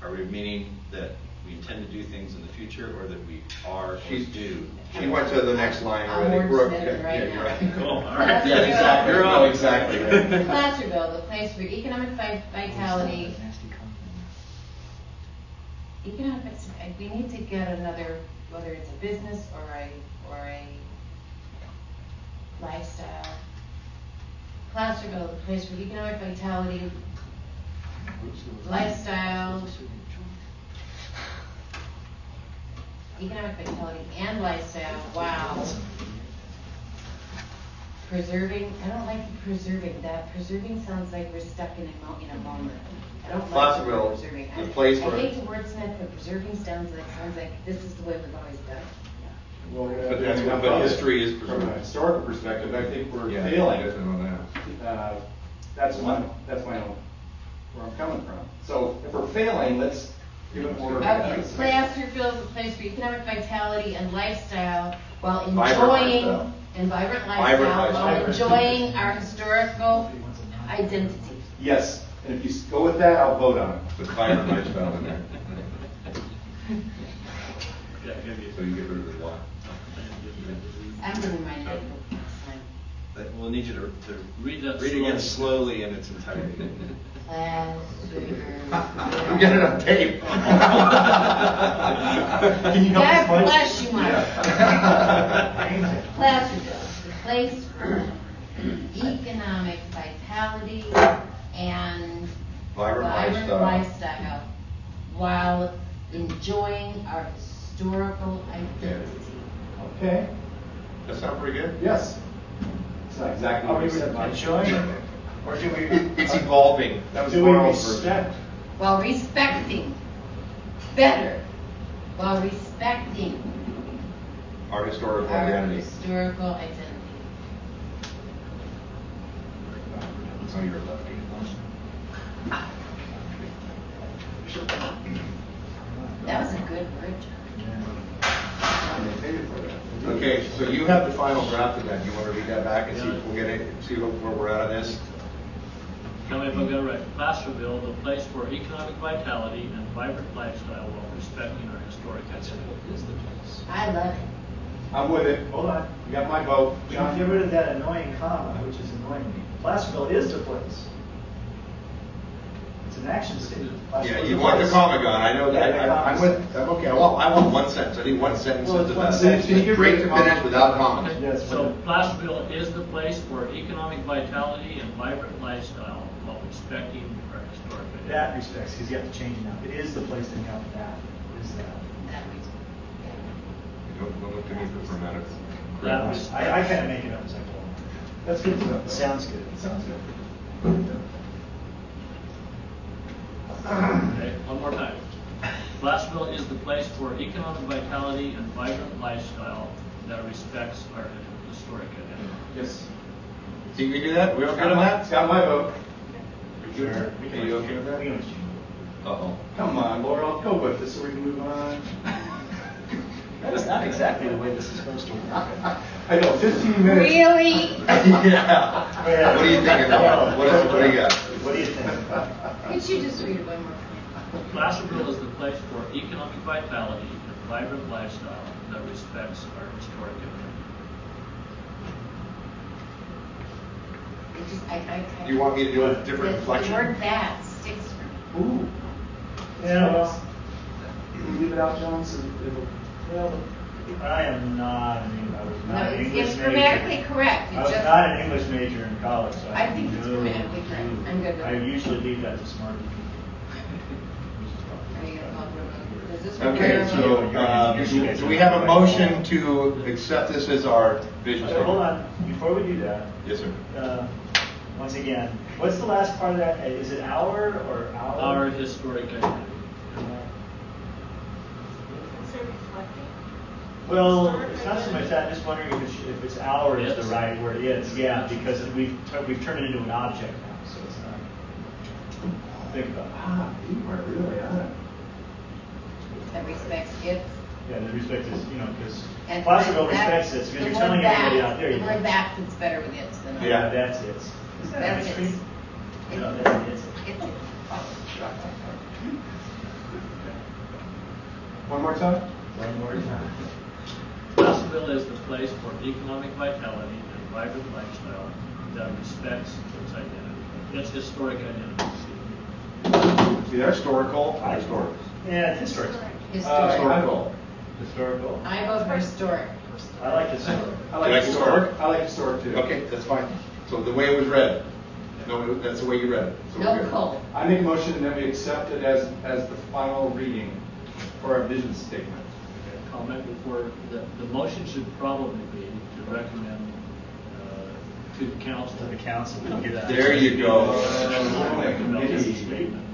Speaker 10: Are we meaning that we intend to do things in the future, or that we are or do?
Speaker 1: She went to the next line
Speaker 3: I'm
Speaker 1: already.
Speaker 3: wordsmithing right
Speaker 1: Yeah, you're
Speaker 3: now.
Speaker 1: right.
Speaker 10: Cool, all right.
Speaker 1: Yeah, exactly.
Speaker 10: You're
Speaker 1: No,
Speaker 10: on.
Speaker 1: exactly.
Speaker 3: Placerville, the place for economic vitality. We need to get another, whether it's a business or a lifestyle. Placerville, the place for economic vitality, lifestyle, economic vitality and lifestyle. Wow. Preserving, I don't like preserving. That preserving sounds like we're stuck in a moment. I don't like
Speaker 1: Placerville,
Speaker 3: preserving.
Speaker 1: the place
Speaker 3: I
Speaker 1: where-
Speaker 3: hate to wordsmith, but preserving sounds like this is the way we've always done it.
Speaker 4: Well,
Speaker 1: But that's what, but history is
Speaker 4: From a
Speaker 1: preserved.
Speaker 4: historical perspective, I think we're
Speaker 1: Yeah,
Speaker 4: failing.
Speaker 1: I definitely know that.
Speaker 4: That's my own, where I'm coming from. So if we're failing, let's give it more.
Speaker 3: Okay, Placerville is a place for economic vitality and lifestyle while
Speaker 1: Vibrant
Speaker 3: enjoying
Speaker 1: lifestyle.
Speaker 3: and vibrant
Speaker 1: Vibrant
Speaker 3: lifestyle while
Speaker 1: lifestyle.
Speaker 3: enjoying our historical identity.
Speaker 4: Yes, and if you go with that, I'll vote on it.
Speaker 1: With vibrant lifestyle in there.
Speaker 6: Yeah, give you.
Speaker 1: So you get rid of the what?
Speaker 3: I'm giving my notebook next time.
Speaker 10: But we'll need you to
Speaker 6: Read that
Speaker 10: read again
Speaker 6: slowly.
Speaker 10: slowly in its entirety.
Speaker 1: I'm getting it on tape.
Speaker 8: Can you help us,
Speaker 3: God
Speaker 8: Mike?
Speaker 3: bless you, Mike. Placerville, the place for economic vitality and
Speaker 1: Vibrant
Speaker 3: lifestyle while enjoying our historical identity.
Speaker 4: Okay,
Speaker 1: That sound pretty good?
Speaker 4: yes. It's not exactly
Speaker 8: Are
Speaker 4: what
Speaker 8: we
Speaker 4: you said, Mike.
Speaker 8: enjoying it? Or do we?
Speaker 1: It's evolving. That was
Speaker 8: Do we
Speaker 1: Laurel's version.
Speaker 8: respect?
Speaker 3: While respecting, better, while respecting
Speaker 1: Our historical
Speaker 3: our
Speaker 1: identity.
Speaker 3: historical identity.
Speaker 1: So you're lefty.
Speaker 3: That was a good word, John.
Speaker 1: Okay, so you have the final draft of that. You want to read that back and see if we'll get it, see where we're at on this?
Speaker 6: Tell me if I'm going right. Placerville, the place for economic vitality and vibrant lifestyle while respecting our historic identity.
Speaker 3: I love it.
Speaker 4: I'm with it.
Speaker 8: Hold on.
Speaker 4: You got my vote.
Speaker 8: John, get rid of that annoying comma, which is annoying me. Placerville is the place. It's an action statement.
Speaker 1: Yeah,
Speaker 8: Placerville is
Speaker 1: you
Speaker 8: the
Speaker 1: want the
Speaker 8: place.
Speaker 1: comma gone. I know that.
Speaker 8: Yeah,
Speaker 1: I'm with, I'm okay. I want one sentence. I think one sentence
Speaker 8: Well,
Speaker 1: is the
Speaker 8: it's one
Speaker 1: best.
Speaker 8: sentence.
Speaker 1: It's great to finish without commas.
Speaker 4: Yes.
Speaker 6: So Placerville is the place for economic vitality and vibrant lifestyle while respecting our historic identity.
Speaker 8: That respects, because you have to change it now. It is the place to count that. Is that?
Speaker 1: Don't look to me for formatted.
Speaker 6: That was-
Speaker 8: I kind of make it up as I go.
Speaker 4: That's good stuff.
Speaker 8: Sounds good.
Speaker 4: Sounds good.
Speaker 6: Okay, one more time. Placerville is the place for economic vitality and vibrant lifestyle that respects our historic identity.
Speaker 4: Yes.
Speaker 1: Think we do that? We okay on that?
Speaker 4: It's got my vote.
Speaker 8: Sure.
Speaker 1: Are you okay with that?
Speaker 8: We can exchange.
Speaker 1: Uh-oh.
Speaker 4: Come on, Laurel, go with this so we can move on.
Speaker 8: That's not exactly the way this is supposed to work.
Speaker 4: I know, 15 minutes.
Speaker 3: Really?
Speaker 1: Yeah. What are you thinking, Laurel? What do you got?
Speaker 8: What do you think?
Speaker 3: Could you just read it one more time?
Speaker 6: Placerville is the place for economic vitality and vibrant lifestyle that respects our historic identity.
Speaker 3: It just, I kind
Speaker 1: Do you want me to do a different
Speaker 3: the
Speaker 1: inflection?
Speaker 3: word that sticks for me.
Speaker 4: Ooh.
Speaker 8: Yeah, well,
Speaker 4: Can you leave it out, John, so it'll...
Speaker 8: well, I am not I was
Speaker 3: No,
Speaker 8: not an
Speaker 3: it's
Speaker 8: English
Speaker 3: grammatically
Speaker 8: major.
Speaker 3: correct.
Speaker 8: I
Speaker 3: It's
Speaker 8: was
Speaker 3: just,
Speaker 8: not an English major in college, so
Speaker 3: I think it's
Speaker 8: no
Speaker 3: grammatically correct.
Speaker 8: clue.
Speaker 3: I'm good with
Speaker 8: I
Speaker 3: it.
Speaker 8: usually leave that to smart people.
Speaker 3: Are you gonna call for a vote? Does this
Speaker 1: Okay,
Speaker 3: require a vote?
Speaker 1: so do we have a motion to accept this as our vision statement?
Speaker 8: Hold on, before we do that,
Speaker 1: Yes, sir.
Speaker 8: once again, what's the last part of that? Is it our or our?
Speaker 6: Our historic identity.
Speaker 7: Is it reflecting?
Speaker 8: Well, it's not so much that, I'm just wondering if it's our is the
Speaker 6: Yes.
Speaker 8: right word. It's, yeah, because we've turned it into an object now, so it's not. Think about it.
Speaker 4: You are really on it.
Speaker 3: That respects its.
Speaker 8: Yeah, the respect is, because
Speaker 3: And
Speaker 8: Placerville
Speaker 3: that-
Speaker 8: respects this,
Speaker 3: the
Speaker 8: because you're
Speaker 3: word
Speaker 8: telling
Speaker 3: that-
Speaker 8: everybody out there.
Speaker 3: The word that fits better with its than.
Speaker 1: Yeah.
Speaker 8: That's it. Is that
Speaker 3: That's
Speaker 8: ice
Speaker 3: its.
Speaker 8: cream?
Speaker 3: It's-
Speaker 8: No, that's it.
Speaker 3: It's.
Speaker 4: One more time?
Speaker 8: One more time.
Speaker 6: Placerville is the place for economic vitality and vibrant lifestyle that respects its identity, its historic identity.
Speaker 1: See, they're historical, historic.
Speaker 8: Yeah, it's historic.
Speaker 3: Historic.
Speaker 1: Historical.
Speaker 8: Historical.
Speaker 3: I vote for historic.
Speaker 8: I like historic.
Speaker 4: I like
Speaker 1: You like
Speaker 4: historic.
Speaker 1: historic?
Speaker 4: I like historic too.
Speaker 1: Okay, that's fine. So the way it was read, no, that's the way you read it. So we're
Speaker 3: No
Speaker 1: good.
Speaker 3: cold.
Speaker 4: I make a motion that we accept it as the final reading for our vision statement.
Speaker 6: Comment before, the motion should probably be to recommend to the council.
Speaker 8: To the council, we don't get that.
Speaker 1: There you go.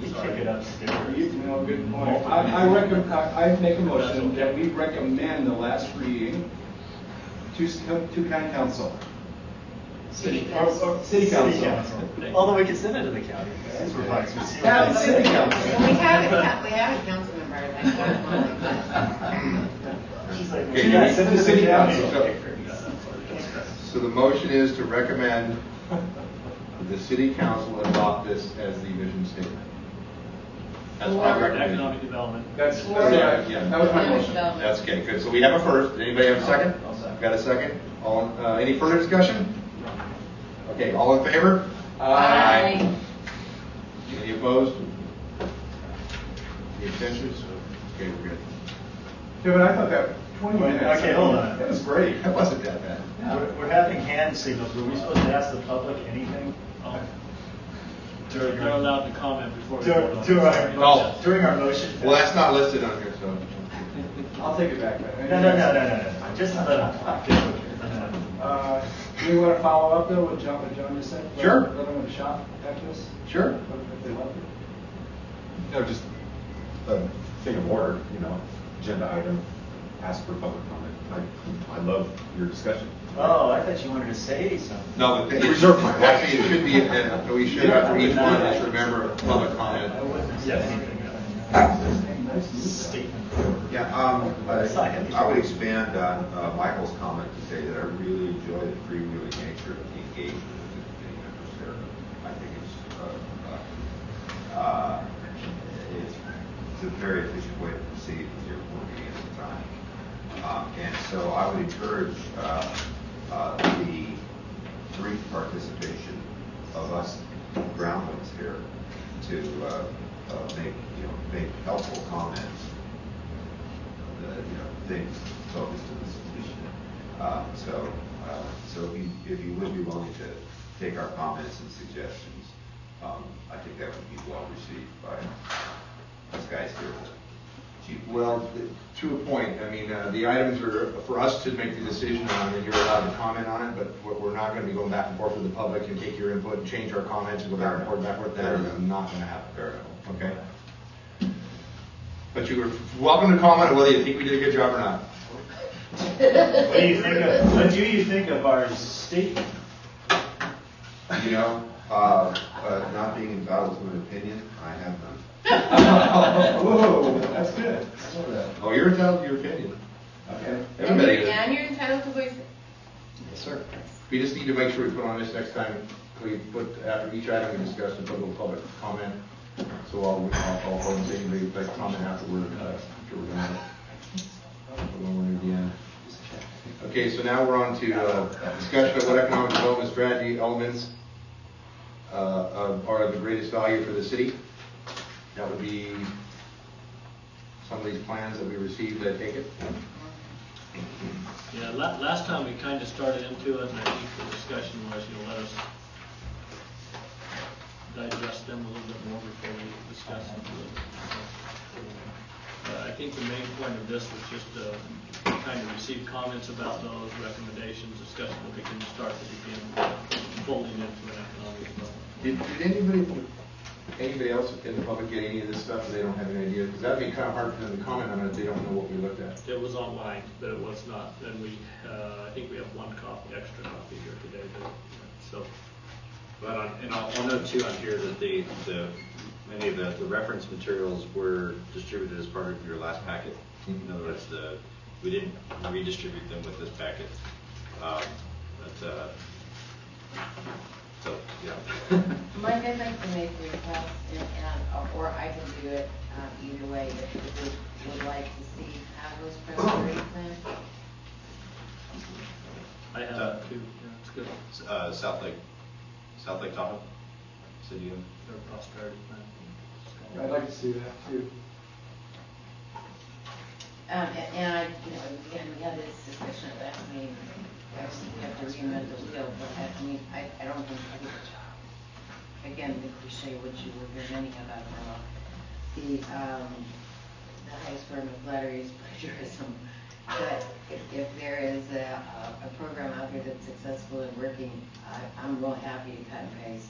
Speaker 8: You kick it upstairs.
Speaker 4: You know, good point. I make a motion that we recommend the last reading to county council.
Speaker 3: City
Speaker 4: Or
Speaker 3: council.
Speaker 4: city
Speaker 8: City
Speaker 4: council.
Speaker 8: council. Although we can send it to the county. Since we're like-
Speaker 3: No, but
Speaker 4: City council.
Speaker 3: we have a council member. I don't want like that.
Speaker 8: She's like,
Speaker 1: Okay,
Speaker 8: yeah,
Speaker 1: you-
Speaker 8: send it to the county.
Speaker 1: So the motion is to recommend the city council adopt this as the vision statement. That's my
Speaker 3: Or-
Speaker 1: recommendation.
Speaker 6: Economic development.
Speaker 4: That's
Speaker 3: Or-
Speaker 4: right.
Speaker 1: Yeah.
Speaker 4: That was my
Speaker 3: Economic
Speaker 4: motion.
Speaker 3: development.
Speaker 1: That's okay, good. So we have a first. Anybody have a second?
Speaker 8: I'll second.
Speaker 1: Got a second? All, any further discussion? Okay, all in favor?
Speaker 3: Aye.
Speaker 1: Any opposed? Any abstentions? Okay, we're good.
Speaker 4: Yeah, but I thought that 20 minutes.
Speaker 8: Okay, hold on.
Speaker 4: That was great.
Speaker 1: That wasn't that bad.
Speaker 8: We're having hand signals. Were we supposed to ask the public anything?
Speaker 6: Oh,
Speaker 8: During
Speaker 6: They're
Speaker 8: our-
Speaker 6: allowed to comment before we vote on
Speaker 8: During
Speaker 6: it.
Speaker 1: Oh.
Speaker 8: during our motion.
Speaker 1: Well, that's not listed on here, so.
Speaker 4: I'll take it back.
Speaker 8: No. Just let them talk.
Speaker 4: Do we want to follow up though with John just said?
Speaker 1: Sure.
Speaker 4: Let them have a shot at this?
Speaker 1: Sure.
Speaker 4: If they want to.
Speaker 5: No, just a thing of order, agenda item, ask for public comment. I love your discussion.
Speaker 8: Oh, I thought you wanted to say something.
Speaker 1: No, but
Speaker 5: Reserve my right.
Speaker 1: actually, it should be, we should, after each one, just remember public comment.
Speaker 8: I wouldn't say anything. Statement.
Speaker 2: Yeah, I would expand on Michael's comment to say that I really enjoy the freewheeling nature of the engagement of the committee members there. I think it's a very efficient way to proceed with your working at the time. And so I would encourage the brief participation of us groundlings here to make helpful comments. Things focused to this position. So if you would be willing to take our comments and suggestions I think that would be well received by these guys here.
Speaker 1: Well, to a point, I mean, the items are for us to make the decision on, and you're allowed to comment on it, but we're not going to be going back and forth with the public and take your input and change our comments and go back and forth, That is not going to happen.
Speaker 2: Fair enough.
Speaker 1: Okay? But you were welcome to comment on whether you think we did a good job or not.
Speaker 8: What do you think of our statement?
Speaker 2: You know, not being entitled to an opinion, I have none.
Speaker 4: Whoa, that's good.
Speaker 1: Oh, you're entitled to your opinion.
Speaker 4: Okay.
Speaker 1: Everybody is.
Speaker 3: And you're entitled to voice it.
Speaker 4: Yes, sir.
Speaker 1: We just need to make sure we put on this next time. We put after each item we discuss and put a little public comment. So I'll go and say anybody would like to comment afterward. After we're done. When we're near the end. Okay, so now we're on to discussion of what economic development strategy elements are of the greatest value for the city. That would be some of these plans that we received, I take it.
Speaker 6: Yeah, last time we kind of started into it, and I think the discussion was, let us digest them a little bit more before we discuss into it. I think the main point of this was just to kind of receive comments about those recommendations, discussion that we can start to begin folding into an economic development.
Speaker 1: Did anybody else in the public get any of this stuff, or they don't have any idea? Because that'd be kind of hard for them to comment on it if they don't know what we looked at.
Speaker 6: It was online, but it was not. And we, I think we have one extra copy here today. So,
Speaker 10: But I'll note too on here that many of the reference materials were distributed as part of your last packet. In other words, we didn't redistribute them with this packet. So, yeah.
Speaker 3: Mike, I'd like to make a request, or I can do it either way, if you would like to see how those prosperity plans.
Speaker 6: I have that too. Yeah, it's good.
Speaker 10: South Lake Tahoe, City of
Speaker 6: Their prosperity plan.
Speaker 4: I'd like to see that too.
Speaker 3: And I, again, we had this discussion at last meeting. We have to reinvent the wheel, but I don't think, again, the cliche, which you will hear many about now, the highest form of flattery is plagiarism. But if there is a program out there that's successful and working, I'm real happy to cut and paste.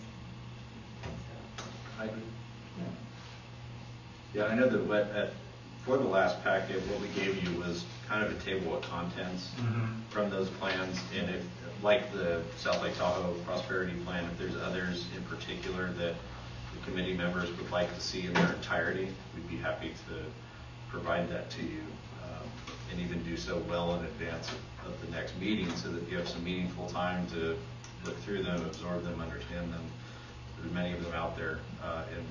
Speaker 3: So.
Speaker 6: I agree.
Speaker 10: Yeah, I know that for the last packet, what we gave you was kind of a table of contents from those plans, and if, like the South Lake Tahoe Prosperity Plan, if there's others in particular that the committee members would like to see in their entirety, we'd be happy to provide that to you, and even do so well in advance of the next meeting, so that you have some meaningful time to look through them, absorb them, understand them. There's many of them out there, and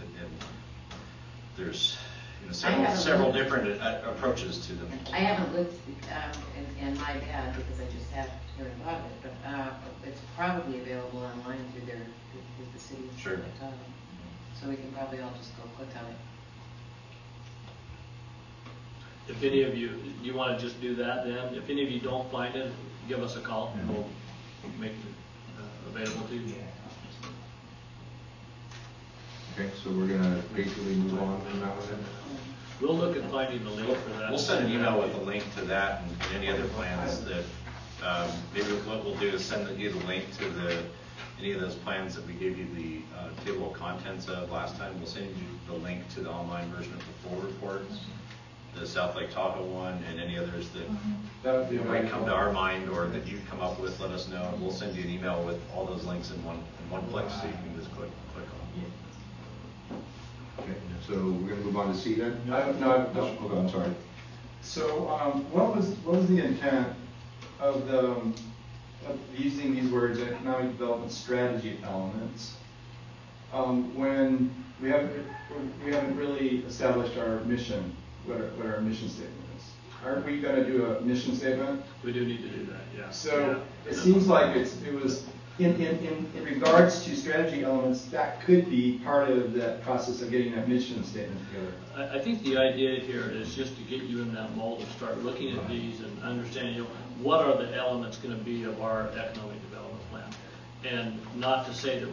Speaker 10: there's several different approaches to them.
Speaker 3: I haven't looked, in my bad, because I just have here in Broadway, but it's probably available online through the city.
Speaker 10: Sure.
Speaker 3: So we can probably all just go click on it.
Speaker 6: If any of you want to just do that, then if any of you don't find it, give us a call and we'll make it available to you.
Speaker 1: Okay, so we're going to basically move on from that one then?
Speaker 6: We'll look at finding the link for that.
Speaker 10: We'll send an email with a link to that and any other plans that maybe what we'll do is send you the link to any of those plans that we gave you the table of contents of last time. We'll send you the link to the online version of the full reports, the South Lake Tahoe one, and any others that might come to our mind or that you come up with. Let us know, and we'll send you an email with all those links in one place, so you can just click on.
Speaker 1: Okay, so we're going to move on to C then?
Speaker 4: No,
Speaker 1: Okay, I'm sorry.
Speaker 4: So, what was the intent of using these words, economic development strategy elements, when we haven't really established our mission, what our mission statement is? Aren't we going to do a mission statement?
Speaker 6: We do need to do that, yeah.
Speaker 4: So it seems like it was in regards to strategy elements, that could be part of that process of getting that mission statement together.
Speaker 6: I think the idea here is just to get you in that mold and start looking at these and understanding, what are the elements going to be of our economic development plan. And not to say that,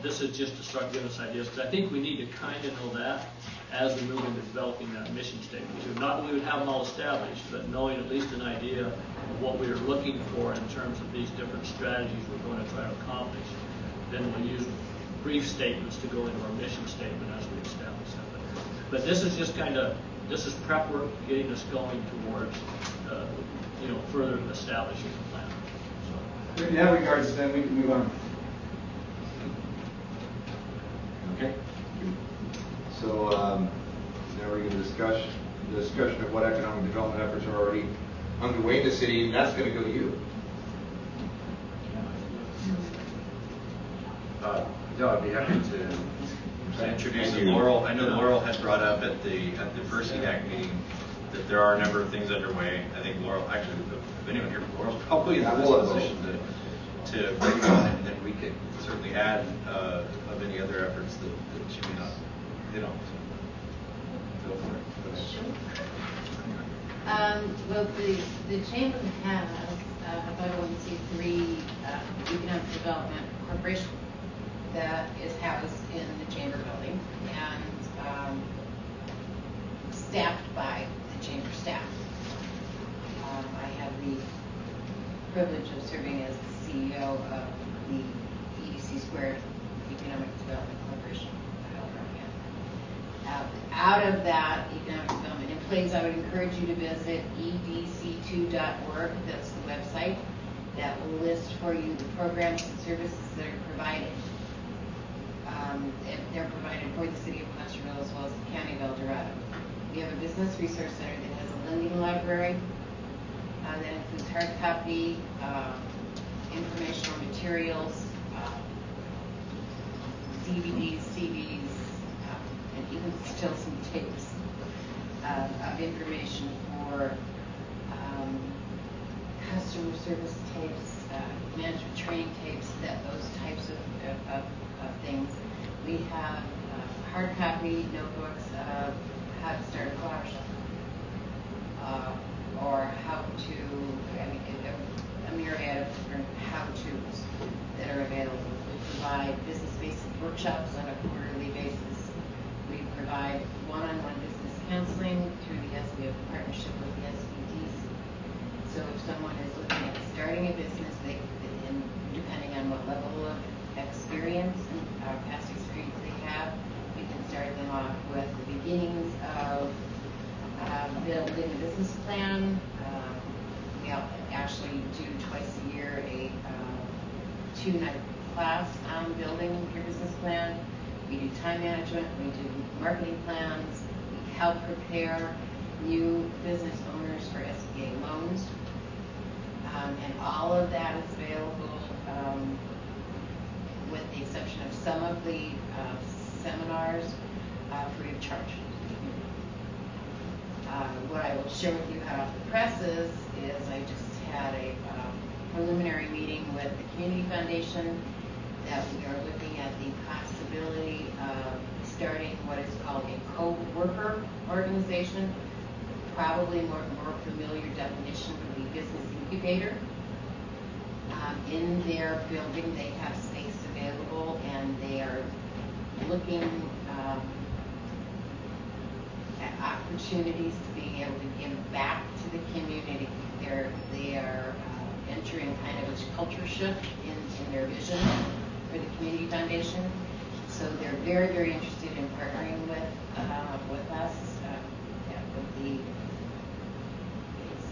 Speaker 6: this is just to start giving us ideas, because I think we need to kind of know that as we move into developing that mission statement too. Not that we would have them all established, but knowing at least an idea of what we are looking for in terms of these different strategies we're going to try to accomplish. Then we'll use brief statements to go into our mission statement as we establish that. But this is just this is prep work getting us going towards, further establishing the plan. So.
Speaker 4: In that regards, then we can move on.
Speaker 1: Okay. So now we're going to discussion of what economic development efforts are already underway in the city, and that's going to go to you.
Speaker 10: No, I'd be happy to introduce Laurel. I know Laurel had brought up at the first EDAC meeting that there are a number of things underway. I think Laurel, actually, if anyone here from Laurel's probably in the position to bring on, and then we could certainly add of any other efforts that she may not hit on. So, go for it.
Speaker 3: Well, the chamber has a 501c3 economic development corporation that is housed in the chamber building and staffed by the chamber staff. I have the privilege of serving as the CEO of the EDC Squared Economic Development Corporation. Out of that economic development in place, I would encourage you to visit edc2.org. That's the website that will list for you the programs and services that are provided. They're provided for the city of Placerville as well as the county of El Dorado. We have a business resource center that has a lending library that includes hard copy, informational materials, DVDs, CDs, and even still some tapes of information for customer service tapes, management training tapes, those types of things. We have hard copy notebooks of how to start a flower shop, or how to, a myriad of different how-tos that are available. We provide business basic workshops on a quarterly basis. We provide one-on-one business counseling through the SBA partnership with the SBDs. So if someone is looking at starting a business, and depending on what level of experience and past experience they have, we can start them off with the beginnings of building a business plan. We actually do twice a year a 2-night class on building your business plan. We do time management, we do marketing plans, we help prepare new business owners for SBA loans. And all of that is available with the exception of some of the seminars free of charge. What I will share with you hot off the presses is I just had a preliminary meeting with the Community Foundation that we are looking at the possibility of starting what is called a co-worker organization. Probably more familiar definition would be business incubator. In their building, they have space available, and they are looking at opportunities to be able to give back to the community. They are entering kind of a culture shift in their vision for the Community Foundation. So they're very, very interested in partnering with us,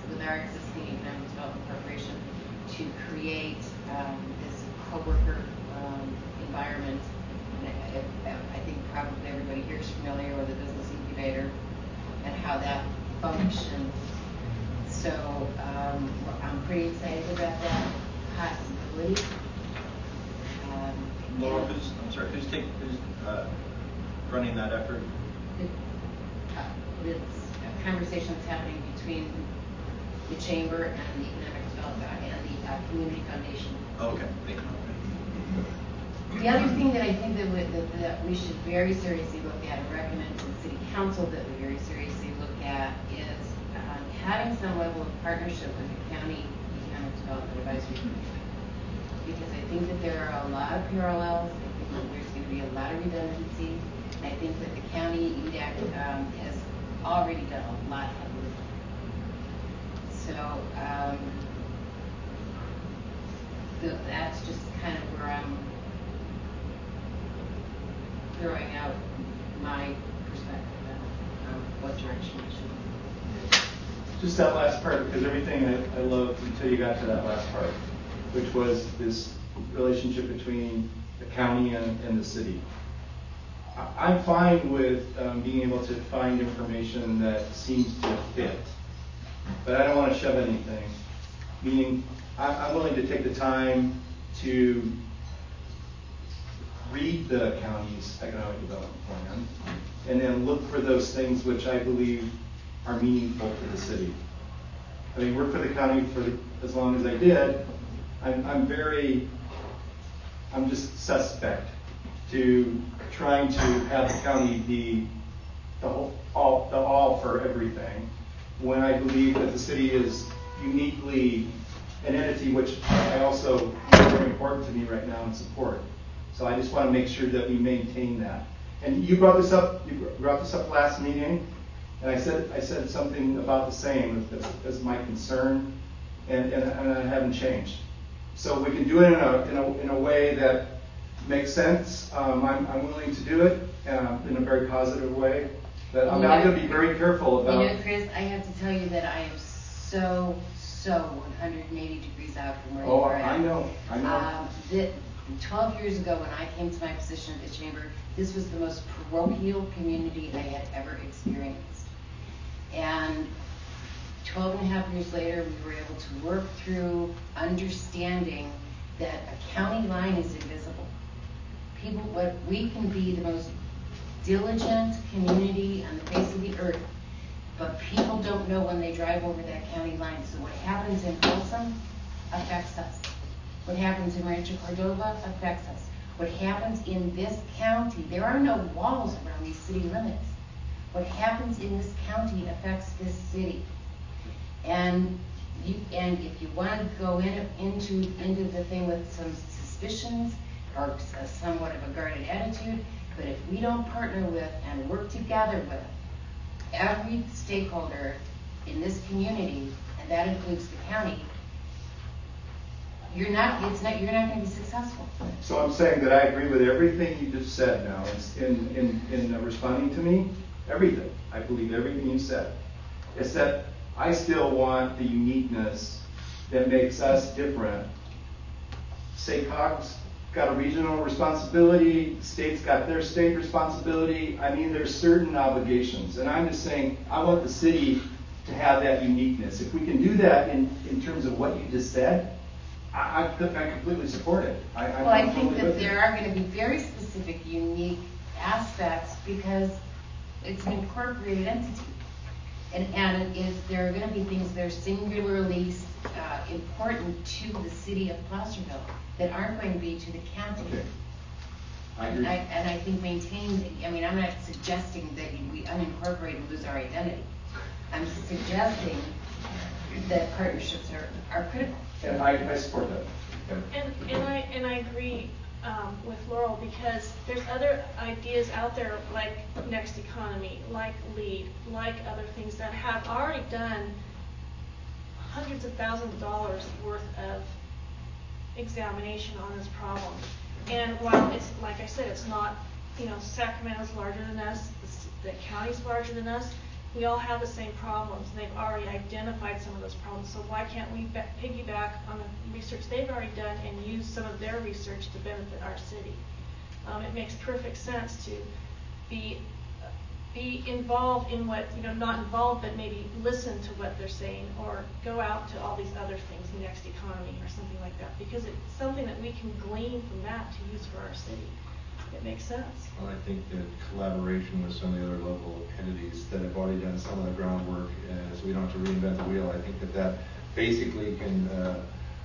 Speaker 3: with our existing Economic Development Corporation to create this co-worker environment. I think probably everybody here is familiar with the business incubator and how that functions. So I'm pretty excited about that possibility.
Speaker 10: Laura, who's running that effort?
Speaker 3: It's a conversation that's happening between the chamber and the economic development and the community foundation.
Speaker 10: Oh, okay, thank you.
Speaker 3: The other thing that I think that we should very seriously look at and recommend to the city council that we very seriously look at is having some level of partnership with the county economic development advisory committee. Because I think that there are a lot of parallels. I think there's going to be a lot of redundancy. I think that the county EDAC has already done a lot of work. So that's just kind of where I'm throwing out my perspective on what direction we should.
Speaker 4: Just that last part, because everything I loved until you got to that last part, which was this relationship between the county and the city. I'm fine with being able to find information that seems to fit, but I don't want to shove anything. Meaning, I'm willing to take the time to read the county's economic development plan and then look for those things which I believe are meaningful to the city. I mean, worked for the county for as long as I did. I'm just suspect to trying to have the county be the all for everything, when I believe that the city is uniquely an entity which I also is very important to me right now and support. So I just want to make sure that we maintain that. And you brought this up. You brought this up last meeting, and I said something about the same as my concern, and I haven't changed. So we can do it in a way that makes sense. I'm willing to do it in a very positive way. But I'm going to be very careful about.
Speaker 3: You know, Chris, I have to tell you that I am so 180 degrees out from where you are at.
Speaker 4: I know.
Speaker 3: 12 years ago when I came to my position at the chamber, this was the most parochial community I had ever experienced. And 12 and a half years later, we were able to work through understanding that a county line is invisible. We can be the most diligent community on the face of the earth, but people don't know when they drive over that county line. So what happens in Folsom affects us. What happens in Rancho Cordova affects us. What happens in this county, there are no walls around these city limits. What happens in this county affects this city. And if you want to go into the thing with some suspicions or somewhat of a guarded attitude, but if we don't partner with and work together with every stakeholder in this community, and that includes the county, you're not going to be successful.
Speaker 4: So I'm saying that I agree with everything you just said now in responding to me. Everything. I believe everything you said. It's that I still want the uniqueness that makes us different. SACOG's got a regional responsibility. The state's got their state responsibility. I mean, there's certain obligations. And I'm just saying I want the city to have that uniqueness. If we can do that in terms of what you just said, I completely support it.
Speaker 3: I think that there are going to be very specific, unique aspects because it's an incorporated entity. And if there are going to be things that are singularly important to the city of Placerville that aren't going to be to the county.
Speaker 4: Okay. I agree.
Speaker 3: And I think I'm not suggesting that we unincorporate and lose our identity. I'm suggesting that partnerships are critical.
Speaker 4: And I support that.
Speaker 7: And I agree with Laurel because there's other ideas out there like Next Economy, like LEAD, like other things that have already done hundreds of thousands of dollars worth of examination on this problem. And while it's, like I said, it's not, Sacramento's larger than us, the county's larger than us, we all have the same problems. They've already identified some of those problems. So why can't we piggyback on the research they've already done and use some of their research to benefit our city? It makes perfect sense to be involved in what, not involved, but maybe listen to what they're saying or go out to all these other things, Next Economy or something like that, because it's something that we can glean from that to use for our city. It makes sense.
Speaker 1: Well, I think that collaboration with some of the other local entities that have already done some of the groundwork, so we don't have to reinvent the wheel. I think that basically can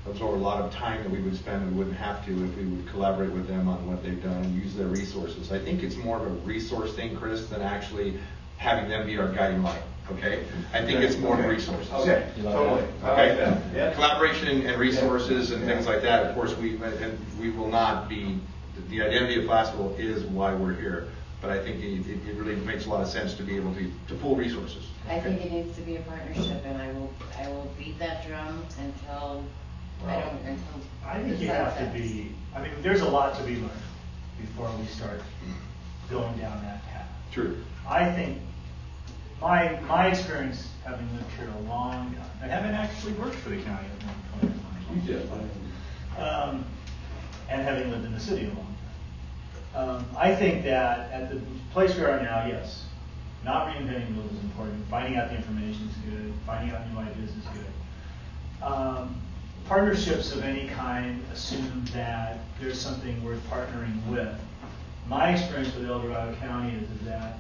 Speaker 1: absorb a lot of time that we would spend and we wouldn't have to if we would collaborate with them on what they've done and use their resources. I think it's more of a resource thing, Chris, than actually having them be our guiding light. okay? I think it's more resources.
Speaker 4: Okay, totally. I like that. Yeah.
Speaker 1: Collaboration and resources and things like that, of course, we will not be, the identity of Placerville is why we're here. But I think it really makes a lot of sense to be able to pool resources.
Speaker 3: I think it needs to be a partnership, and I will beat that drum until
Speaker 8: I think you have to be. I mean, there's a lot to be learned before we start going down that path.
Speaker 1: True.
Speaker 8: I think my experience, having lived here a long time, I haven't actually worked for the county at one point in my life.
Speaker 1: You did.
Speaker 8: And having lived in the city a long time. I think that at the place we are now, yes, not reinventing the wheel is important. Finding out the information is good. Finding out new ideas is good. Partnerships of any kind assume that there's something worth partnering with. My experience with El Dorado County is that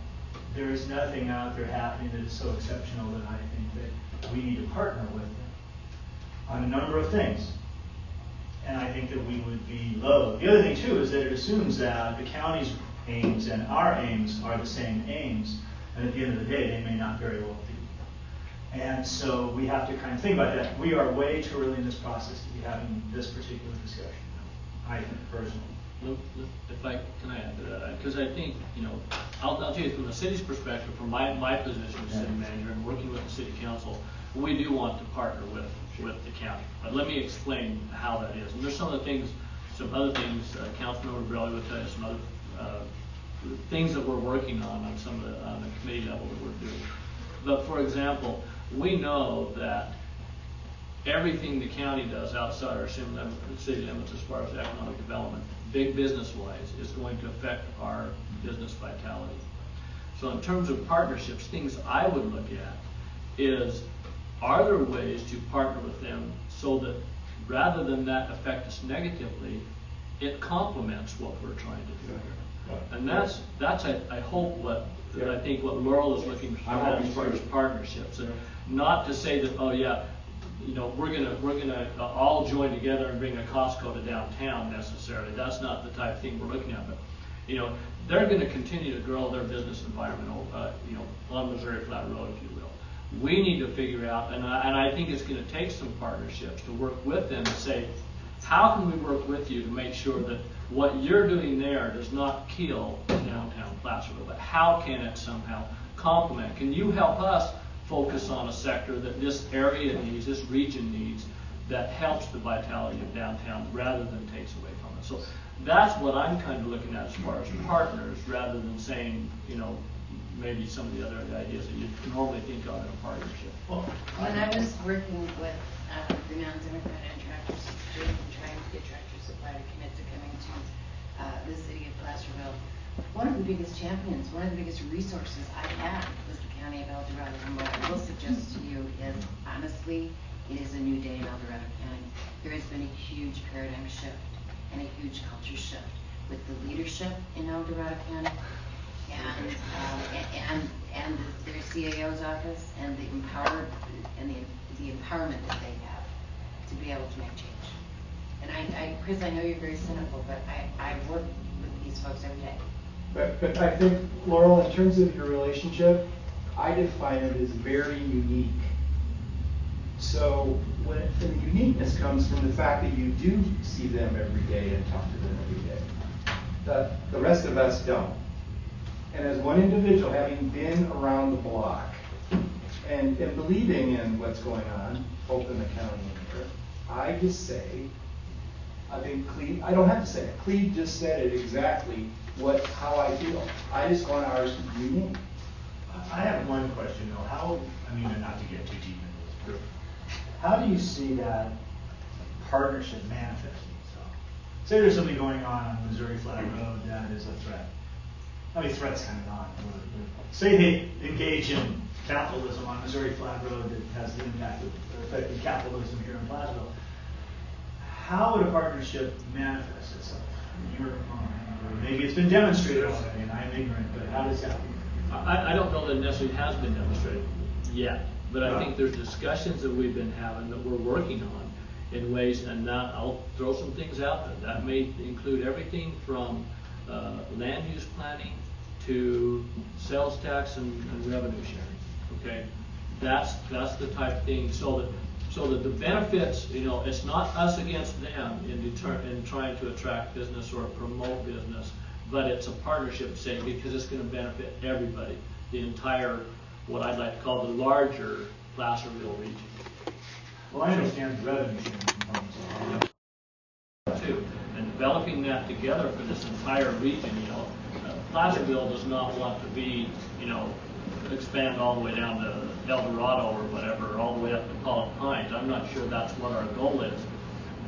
Speaker 8: there is nothing out there happening that is so exceptional that I think that we need to partner with them on a number of things. And I think that we would be loath. The other thing, too, is that it assumes that the county's aims and our aims are the same aims, and at the end of the day, they may not very well be. And so we have to kind of think about that. We are way too early in this process to be having this particular discussion, I think, personally.
Speaker 6: If I can I add to that? Because I think, I'll tell you from the city's perspective, from my position as city manager and working with the city council, we do want to partner with the county. But let me explain how that is. And there's some other things, Councilmember Borelli would tell you some other things that we're working on some of on the committee level that we're doing. But for example, we know that everything the county does outside our city limits as far as economic development, big business-wise, is going to affect our business vitality. So in terms of partnerships, things I would look at is, are there ways to partner with them so that rather than that affect us negatively, it complements what we're trying to do here. And that's I hope I think what Laurel is looking for as far as partnerships, and not to say that, oh yeah, we're gonna all join together and bring a Costco to downtown necessarily. That's not the type of thing we're looking at. But they're going to continue to grow their business environment, on Missouri Flat Road, if you will. We need to figure out, and I think it's going to take some partnerships to work with them and say, how can we work with you to make sure that what you're doing there does not kill downtown Placerville, but how can it somehow complement? Can you help us focus on a sector that this area needs, this region needs, that helps the vitality of downtown rather than takes away from it? So that's what I'm kind of looking at as far as partners, rather than saying, maybe some of the other ideas that you normally think of in a partnership.
Speaker 3: Well, when I was working with the non-Democrat and Tractor Supply, trying to get Tractor Supply to commit to coming to the city of Placerville, one of the biggest champions, one of the biggest resources I had was the county of El Dorado. And what I will suggest to you is, honestly, it is a new day in El Dorado County. There has been a huge paradigm shift and a huge culture shift with the leadership in El Dorado County and their CAO's office and the empowerment that they have to be able to make change. And Chris, I know you're very cynical, but I work with these folks every day.
Speaker 4: But I think, Laurel, in terms of your relationship, I define it as very unique. So the uniqueness comes from the fact that you do see them every day and talk to them every day. The rest of us don't. And as one individual, having been around the block and believing in what's going on, both in the county and here, I just say, I think Cleve, I don't have to say it. Cleve just said it exactly how I feel. I just want ours to be unique.
Speaker 8: I have one question though. Not to get too deep into this, but how do you see that partnership manifesting itself? Say there's something going on Missouri Flat Road that is a threat. Threat's kind of on. Say they engage in capitalism on Missouri Flat Road that has the impact of affecting capitalism here in Placerville. How would a partnership manifest itself in your mind? Or maybe it's been demonstrated already, and I'm ignorant, but how does that?
Speaker 6: I don't know that it necessarily has been demonstrated yet, but I think there's discussions that we've been having that we're working on in ways, and now I'll throw some things out there. That may include everything from land use planning to sales tax and revenue sharing. okay? That's the type of thing, so that the benefits, you know, it's not us against them in trying to attract business or promote business, but it's a partnership saying, because it's going to benefit everybody, the entire, what I'd like to call the larger Placerville region.
Speaker 8: Well, I understand the revenue sharing components of it.
Speaker 6: Too, and developing that together for this entire region, you know, Placerville does not want to be, you know, expand all the way down to El Dorado or whatever, all the way up to Pollock Pines. I'm not sure that's what our goal is,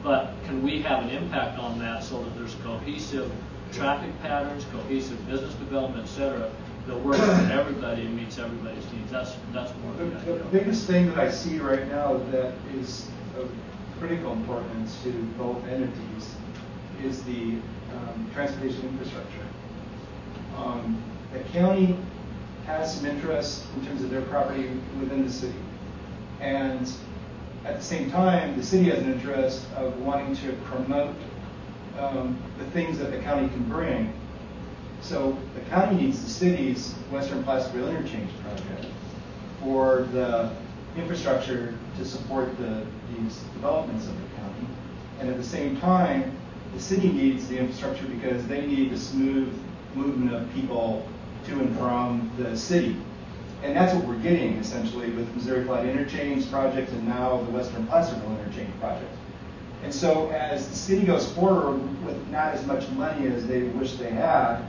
Speaker 6: but can we have an impact on that so that there's cohesive traffic patterns, cohesive business development, et cetera, that works for everybody and meets everybody's needs? That's more
Speaker 4: The biggest thing that I see right now that is of critical importance to both entities is the transportation infrastructure. The county has some interest in terms of their property within the city, and at the same time, the city has an interest of wanting to promote the things that the county can bring. So the county needs the city's Western Placerville Interchange project for the infrastructure to support these developments of the county. And at the same time, the city needs the infrastructure because they need a smooth movement of people to and from the city. And that's what we're getting essentially with Missouri Flat Interchange project and now the Western Placerville Interchange project. And so as the city goes forward with not as much money as they wish they had,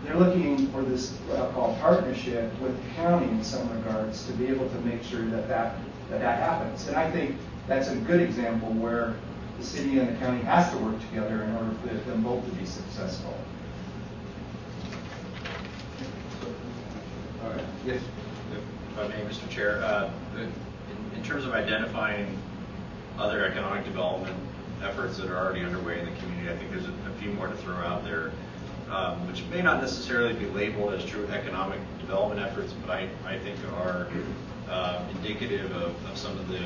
Speaker 4: they're looking for this, what I'll call partnership with the county in some regards to be able to make sure that happens. And I think that's a good example where the city and the county has to work together in order for them both to be successful.
Speaker 1: All right. Yes.
Speaker 10: If I may, Mr. Chair, in terms of identifying other economic development efforts that are already underway in the community, I think there's a few more to throw out there, which may not necessarily be labeled as true economic development efforts, but I think are indicative of some of the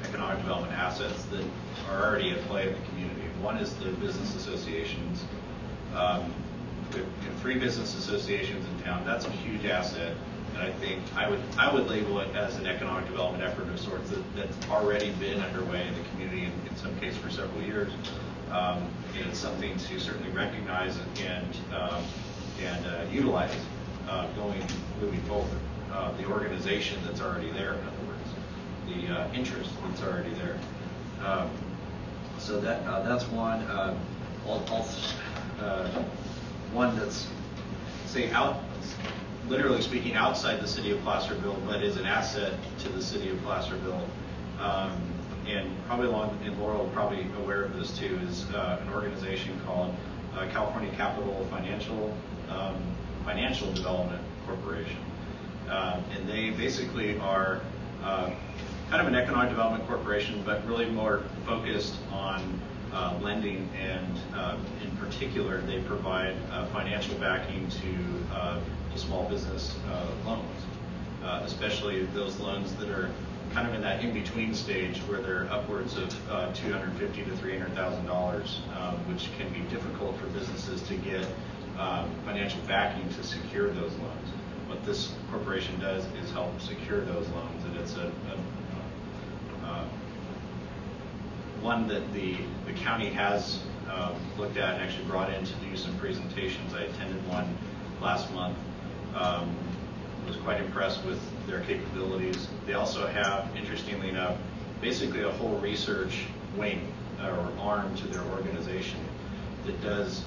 Speaker 10: economic development assets that are already at play in the community. One is the business associations. We have 3 business associations in town. That's a huge asset, and I think I would label it as an economic development effort of sorts that's already been underway in the community in some cases for several years. And it's something to certainly recognize and utilize moving forward. The organization that's already there, in other words, the interest that's already there. So that's one. One that's, say, literally speaking, outside the city of Placerville, but is an asset to the city of Placerville. And probably and Laurel is probably aware of this too, is an organization called California Capital Financial Development Corporation. And they basically are kind of an economic development corporation, but really more focused on lending, and in particular, they provide financial backing to small business loans, especially those loans that are kind of in that in-between stage where they're upwards of $250,000 to $300,000, which can be difficult for businesses to get financial backing to secure those loans. What this corporation does is help secure those loans, and it's one that the county has looked at and actually brought in to do some presentations. I attended one last month. Was quite impressed with their capabilities. They also have, interestingly enough, basically a whole research wing or arm to their organization that does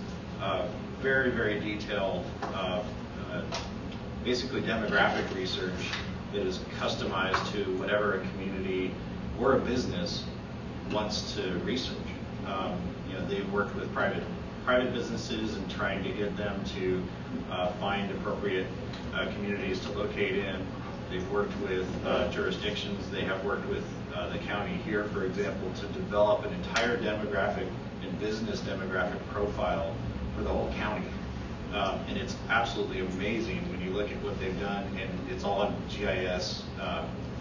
Speaker 10: very, very detailed, basically demographic research that is customized to whatever a community or a business wants to research. They've worked with private businesses and trying to get them to find appropriate communities to locate in. They've worked with jurisdictions. They have worked with the county here, for example, to develop an entire demographic and business demographic profile for the whole county. And it's absolutely amazing when you look at what they've done, and it's all on GIS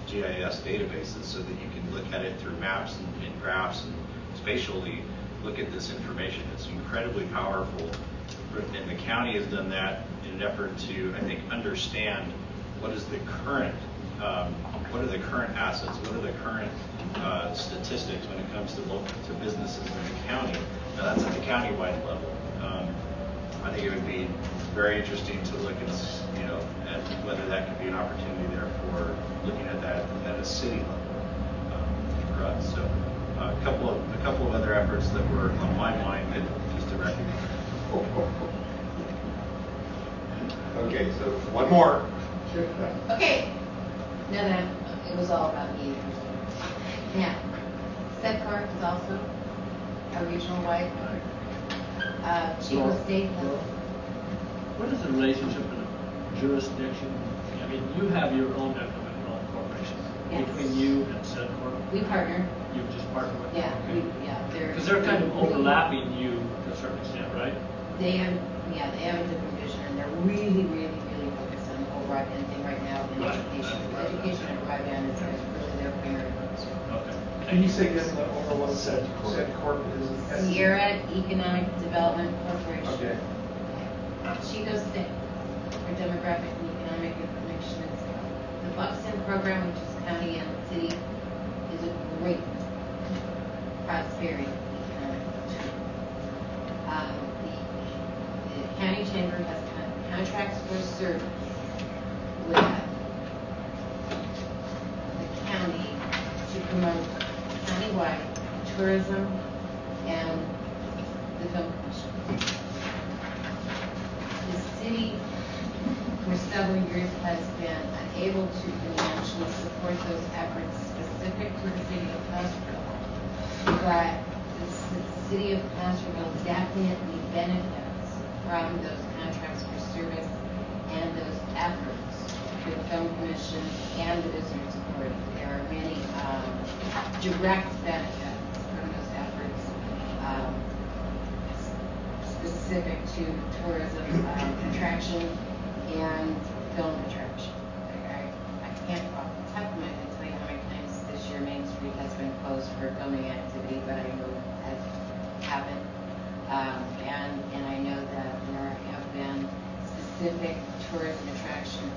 Speaker 10: databases, so that you can look at it through maps and graphs and spatially look at this information. It's incredibly powerful, and the county has done that in an effort to, I think, understand what is the current what are the current assets? What are the current statistics when it comes to businesses in the county? Now that's at the county-wide level. I think it would be very interesting to look at, at whether that could be an opportunity there for looking at that at a city level for us. So a couple of other efforts that were on my mind that just to recognize.
Speaker 1: Okay, so one more.
Speaker 3: Okay. No, it was all about me. Now, SEPCAR is also a regional wide. Chico State has.
Speaker 6: What is the relationship with the jurisdiction? I mean, you have your own economic development corporation.
Speaker 3: Yes.
Speaker 6: Between you and SEPCAR?
Speaker 3: We partner.
Speaker 6: You've just partnered with
Speaker 3: Yeah,
Speaker 6: them?
Speaker 3: Because
Speaker 6: they're kind of overlapping you to a certain extent, right?
Speaker 3: They have a different vision, and they're really, really, really focused on the whole broadband thing right now in
Speaker 6: Right.
Speaker 3: education. Education and broadband is really their primary focus.
Speaker 6: Okay.
Speaker 4: Can you say again over what said corp is?
Speaker 3: Sierra Economic Development Corporation.
Speaker 4: Okay.
Speaker 3: Chico State, for demographic and economic information. The Buxton program, which is county and city, is a great prosperity economic tool. The county chamber has contracts for service with the county to promote countywide tourism and the film commission. The city for several years has been unable to financially support those efforts specific to the city of Placerville, but the city of Placerville definitely benefits from those contracts for service and those efforts for the film commission and the visitors authority. There are many direct benefits from those efforts specific to tourism attraction and film attraction. I can't off the top of my head tell you how many times this year Main Street has been closed for filming activity, but I know it has happened. And I know that there have been specific tourism attraction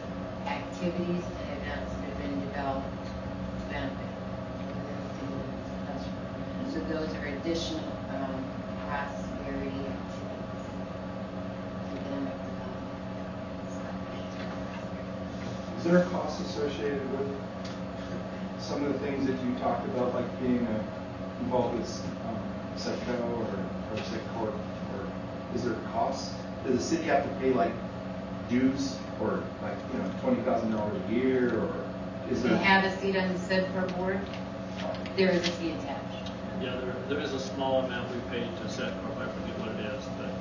Speaker 3: activities and events that have been developed to benefit within the city of Placerville. So those are additional prosperity activities. Economic development.
Speaker 4: Is there a cost associated with some of the things that you talked about, like being involved with SEPCO or SEPCORP? Or is there a cost? Does the city have to pay like dues or like $20,000 a year, or is
Speaker 3: They
Speaker 4: there?
Speaker 3: have a seat on the SEPCOR board. There is a fee attached.
Speaker 6: Yeah, there is a small amount we pay to SEPCOR, I forget what it is, but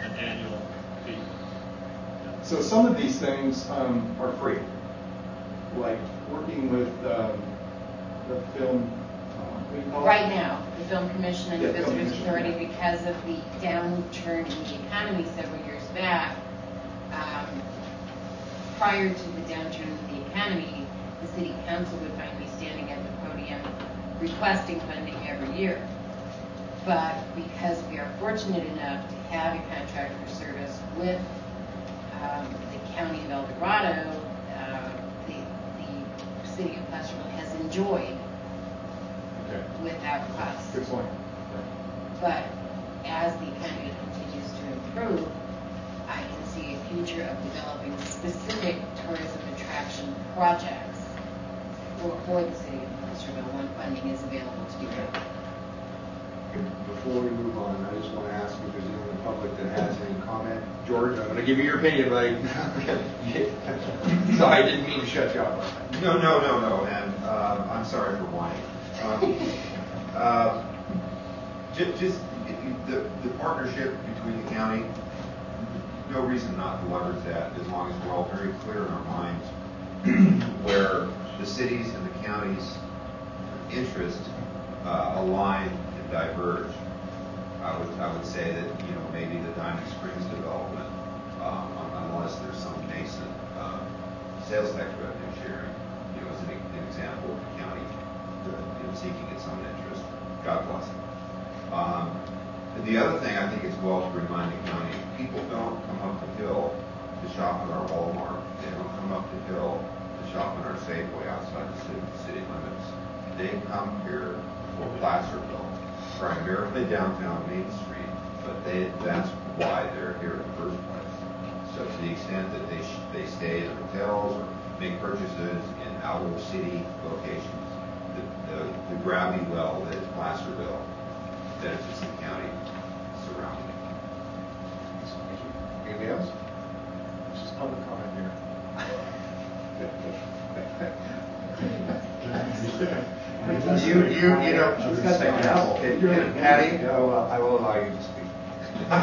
Speaker 6: an annual fee. Yeah.
Speaker 4: So some of these things are free, like working with the film. What do you call it?
Speaker 3: Right now, the Film Commission and the
Speaker 4: Yeah, Film
Speaker 3: Visitors
Speaker 4: Commission,
Speaker 3: Authority,
Speaker 4: yeah.
Speaker 3: because of the downturn in the economy several years back, prior to the downturn in the economy, the city council would find me standing at the podium requesting funding every year. But because we are fortunate enough to have a contract for service with the county of El Dorado, the city of Placerville has enjoyed without cost.
Speaker 4: Good point.
Speaker 3: But as the economy continues to improve, I can see a future of developing specific tourism attraction projects for the city of Placerville when funding is available to do that.
Speaker 1: Before we move on, I just want to ask if there's anyone in the public that has any comment. George, I'm going to give you your opinion, but so I didn't mean to shut you off.
Speaker 2: No, and I'm sorry for whining. Just the partnership between the county, no reason not to leverage that as long as we're all very clear in our minds where the cities and the counties' interests align and diverge. I would say that maybe the Diamond Springs development, unless there's some nascent sales tax revenue sharing, as an example of the county seeking its own interest. God bless it. The other thing I think is well to remind the county, people don't come up the hill to shop at our Walmart. They don't come up the hill to shop in our Safeway outside the city limits, they come here for Placerville, primarily downtown Main Street, but that's why they're here in the first place. So to the extent that they stay in hotels or make purchases in out of city locations, the gravity well that is Placerville benefits the county surrounding it.
Speaker 1: Anything else?
Speaker 4: Just public comment here.
Speaker 1: You know,
Speaker 4: She's got that gavel.
Speaker 1: Patty?
Speaker 4: I will allow you to speak.
Speaker 11: I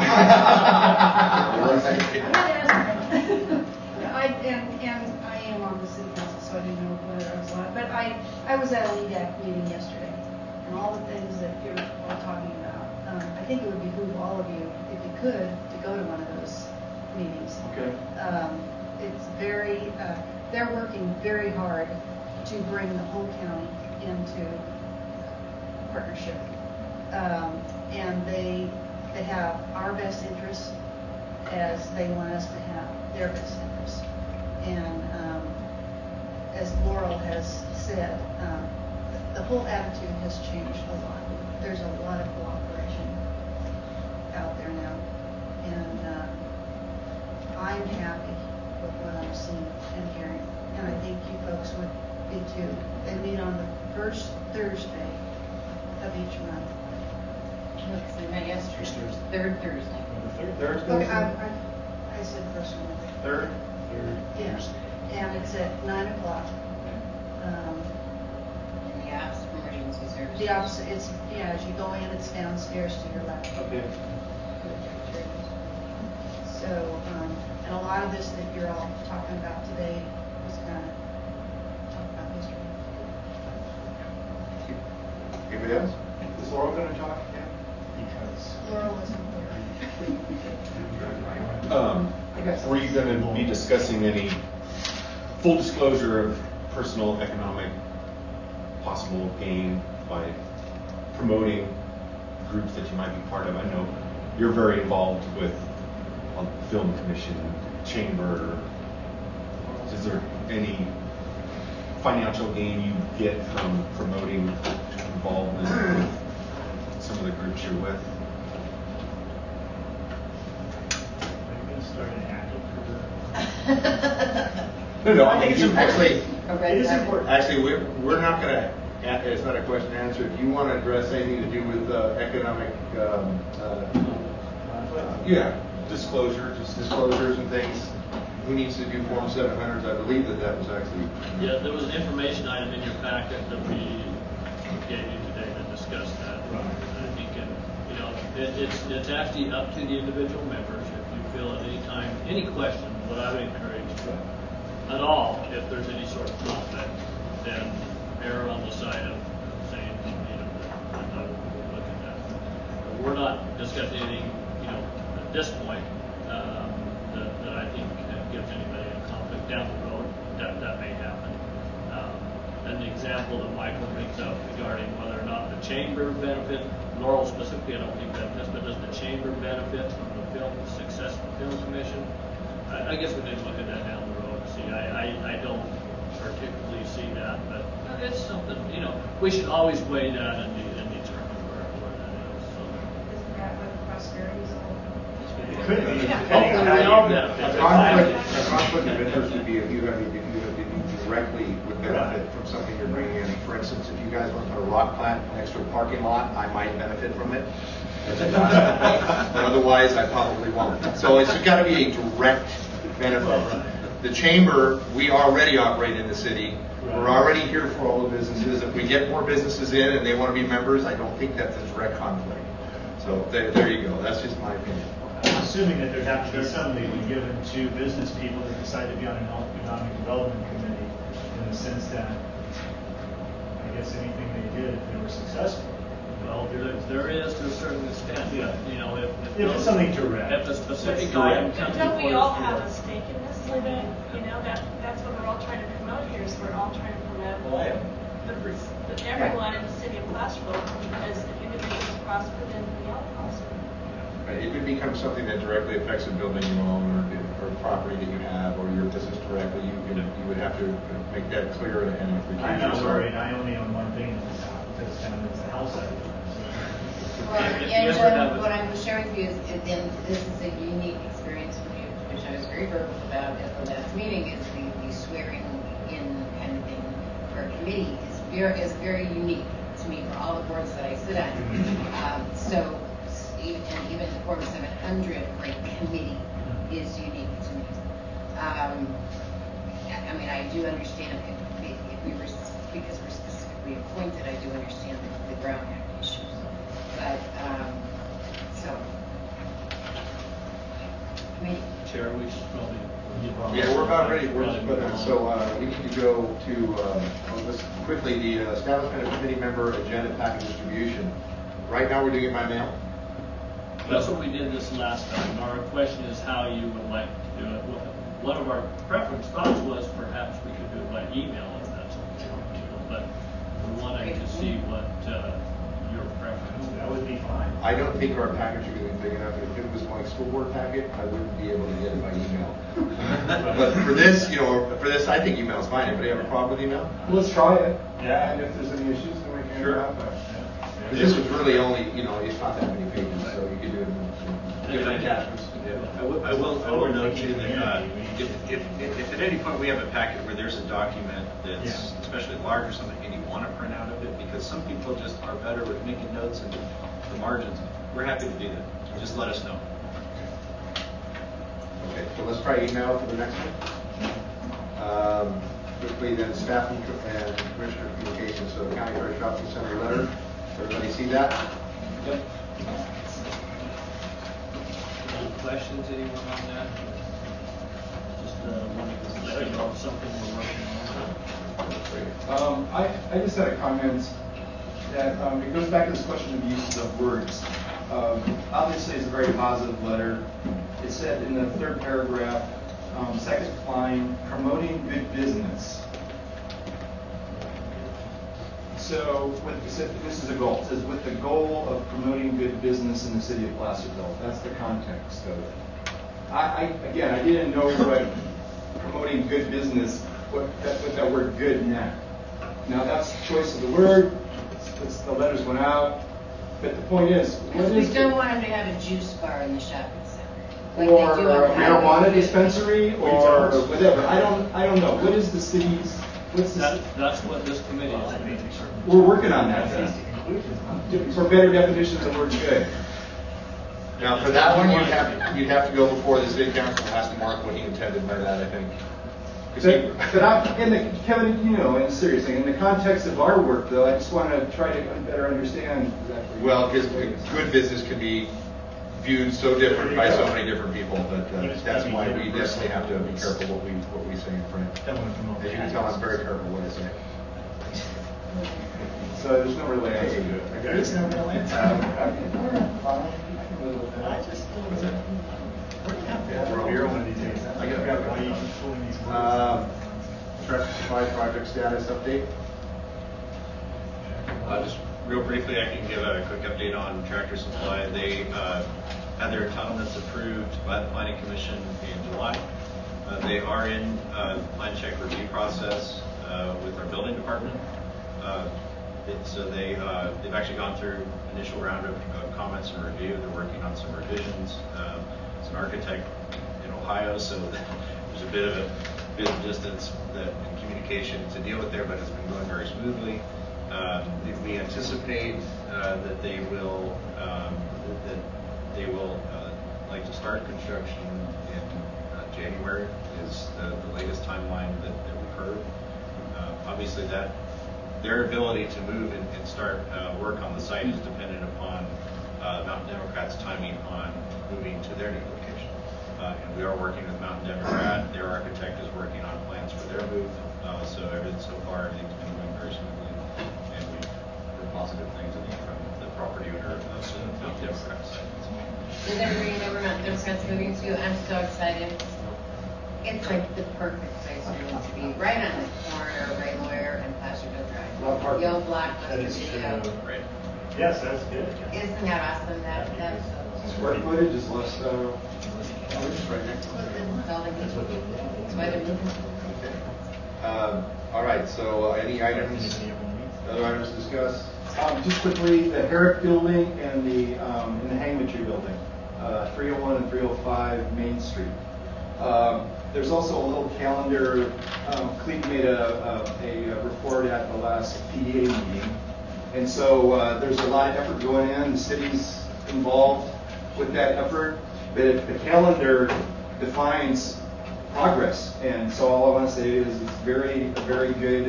Speaker 11: am on the city council, so I didn't know whether I was on it. But I was at a LEDAC meeting yesterday, and all the things that you're all talking about. I think it would behoove all of you, if you could, to go to one of those meetings.
Speaker 4: Okay.
Speaker 11: It's very, they're working very hard to bring the whole county into partnership. And they have our best interests as they want us to have their best interests. And as Laurel has said, the whole attitude has changed a lot. There's a lot of cooperation out there now. And I'm happy with what I'm seeing and hearing. And I think you folks would be too. They meet on the first Thursday of each month.
Speaker 3: Third Thursday.
Speaker 4: Third
Speaker 11: Okay,
Speaker 4: Thursday?
Speaker 11: I said first one.
Speaker 4: Third?
Speaker 11: Yeah, and it's at 9 o'clock.
Speaker 3: And the Office of Emergency Services.
Speaker 11: The opposite, it's, yeah, as you go in, it's downstairs to your left.
Speaker 4: Okay.
Speaker 11: So, and a lot of this that you're all talking about today was kind of talking about history.
Speaker 1: Anybody else?
Speaker 4: Is Laurel going to talk again? Because.
Speaker 11: Laurel wasn't
Speaker 5: Were you going to be discussing any full disclosure of personal economic possible gain by promoting groups that you might be part of? I know you're very involved with the film commission, chamber. Is there any financial gain you get from promoting involvement with some of the groups you're with? No, I think it's
Speaker 1: Actually,
Speaker 8: It is important.
Speaker 1: actually, we're not going to, it's not a question and answer. If you want to address anything to do with economic, yeah, disclosures and things, who needs to do Form 700s? I believe that was actually.
Speaker 6: Yeah, there was an information item in your packet that we gave you today that discussed that.
Speaker 8: Right.
Speaker 6: And I think, it's actually up to the individual members. If you feel at any time, any question, what I would encourage at all, if there's any sort of conflict, then err on the side of saying, I will look at that. But we're not discussing anything, at this point, that I think gives anybody a conflict down the road. That may happen. And the example that Michael brings up regarding whether or not the chamber benefit, Laurel specifically, I don't think benefits, but does the chamber benefit from the successful film commission? I guess we need to look at that down the road. See, I don't particularly see that, but it's something, we should always weigh that and determine where that is. So.
Speaker 11: Isn't that what prosperity is all about?
Speaker 8: It could be.
Speaker 6: Hopefully we all benefit.
Speaker 1: A conflict of interest would be if you directly would benefit from something you're bringing in. For instance, if you guys want to put a rock plant next to a parking lot, I might benefit from it. But otherwise, I probably won't. So it's got to be a direct benefit. The chamber, we already operate in the city. We're already here for all the businesses. If we get more businesses in and they want to be members, I don't think that's a direct conflict. So there you go. That's just my opinion.
Speaker 8: I'm assuming that there'd have to be some leeway given to business people that decide to be on an economic development committee, in the sense that, I guess anything they did, if they were successful.
Speaker 6: Well, there is to a certain extent.
Speaker 8: Yeah.
Speaker 6: If
Speaker 8: If it's something direct.
Speaker 6: If a specific item comes
Speaker 7: Don't we
Speaker 6: before
Speaker 7: all
Speaker 6: the
Speaker 7: have
Speaker 6: board.
Speaker 7: a stake in this? That's what we're all trying to promote here, is we're all trying to promote that everyone in the city of Placerville, because if individuals prosper, then we all prosper.
Speaker 1: It would become something that directly affects a building you own or property that you have or your business directly. You would have to make that clear and if we
Speaker 8: I'm
Speaker 1: can.
Speaker 8: not worried, I only own one thing in this town, this town is the house I live in.
Speaker 3: Well,
Speaker 6: If you ever have
Speaker 3: and what I'm sharing with you is, then this is a unique experience for you, which I was very verbal about at the last meeting, is the swearing in kind of thing for a committee is very unique to me for all the boards that I sit on. So even the Form 700 for a committee is unique to me. I mean, I do understand if we were, because we're specifically appointed, I do understand the Brown Act issues. But, so, committee.
Speaker 6: Chair, we should probably.
Speaker 1: Yeah, we're about ready. So we need to go to, let's quickly, the establishment of committee member agenda packet distribution. Right now, we're doing it by mail.
Speaker 6: That's what we did this last time. Our question is how you would like to do it. One of our preference thoughts was perhaps we could do it by email if that's okay. But we wanted to see what your preference.
Speaker 8: That would be fine.
Speaker 1: I don't think our package are going to be big enough. If it was my school board packet, I wouldn't be able to get it by email. But for this, I think email is fine. Anybody have a problem with email?
Speaker 4: Let's try it.
Speaker 8: Yeah.
Speaker 4: And if there's any issues, then we can
Speaker 1: Sure.
Speaker 4: have that.
Speaker 1: This was really only, it's not that many pages, so you could do it in different attachments.
Speaker 10: I will note too that if at any point we have a packet where there's a document that's especially large or something and you want to print out of it, because some people just are better with making notes and the margins, we're happy to do that. Just let us know.
Speaker 1: Okay, so let's try email for the next one. Quickly then, staff and commissioner communications. So the county clerk shopping center letter. Everybody see that?
Speaker 6: Yep. Any questions, anyone on that? Just wanted to let you know something we're working on.
Speaker 4: I just had a comment that it goes back to this question of use of words. Obviously, it's a very positive letter. It said in the third paragraph, second line, promoting good business. So this is a goal. It says with the goal of promoting good business in the city of Placerville. That's the context of it. I didn't know what promoting good business, what that word good meant. Now that's choice of the word. The letters went out. But the point is, what
Speaker 3: We
Speaker 4: is
Speaker 3: don't want them to have a juice bar in the shopping center.
Speaker 4: or
Speaker 3: they do on
Speaker 4: a marijuana
Speaker 3: highways.
Speaker 4: dispensary or whatever. I don't know. What is the city's?
Speaker 6: That's what this committee is.
Speaker 4: We're working on that. For better definitions of word good.
Speaker 1: Now, for that one, you'd have to go before the city council has to mark what he intended by that, I think.
Speaker 4: Kevin, and seriously, in the context of our work, though, I just want to try to better understand exactly.
Speaker 1: Well, because good business can be viewed so different by so many different people, but that's why we definitely have to be careful what we say in print. As you can tell, I'm very careful what I say.
Speaker 4: So there's no real answer to it.
Speaker 1: There is no real answer. We're over here one of these days. I got Tractor Supply project status update.
Speaker 10: Just real briefly, I can give a quick update on Tractor Supply. They had their entitlements approved by the Planning Commission in July. They are in plan check review process with our building department. So they've actually gone through initial round of comments and review. They're working on some revisions. It's an architect in Ohio, so there's a bit of distance in communication to deal with there, but it's been going very smoothly. We anticipate that they will like to start construction in January is the latest timeline that we've heard. Obviously, that their ability to move and start work on the site is dependent upon Mountain Democrat's timing on moving to their new location. And we are working with Mountain Democrat. Their architect is working on plans for their move. So everything's been going very smoothly. And we've heard positive things from the property owner of the Mountain Democrats.
Speaker 3: Does everybody know where Mountain Democrat's moving to? I'm so excited. It's like the perfect place for them to be, right on the corner of Ray Lawyer and Placerville Drive. Yo, blockbuster video.
Speaker 10: Right.
Speaker 8: Yes, that's good.
Speaker 3: Isn't that awesome? That's
Speaker 4: square footage is less,
Speaker 1: Just right next to it.
Speaker 3: That's why they're moving.
Speaker 1: All right, so any items, other items to discuss?
Speaker 4: just quickly, the Herrick building and the Hangmantree building, 301 and 305 Main Street. There's also a little calendar, Cleve made a report at the last PDA meeting. And so there's a lot of effort going in, the city's involved with that effort, but the calendar defines progress. And so all I want to say is it's a very good,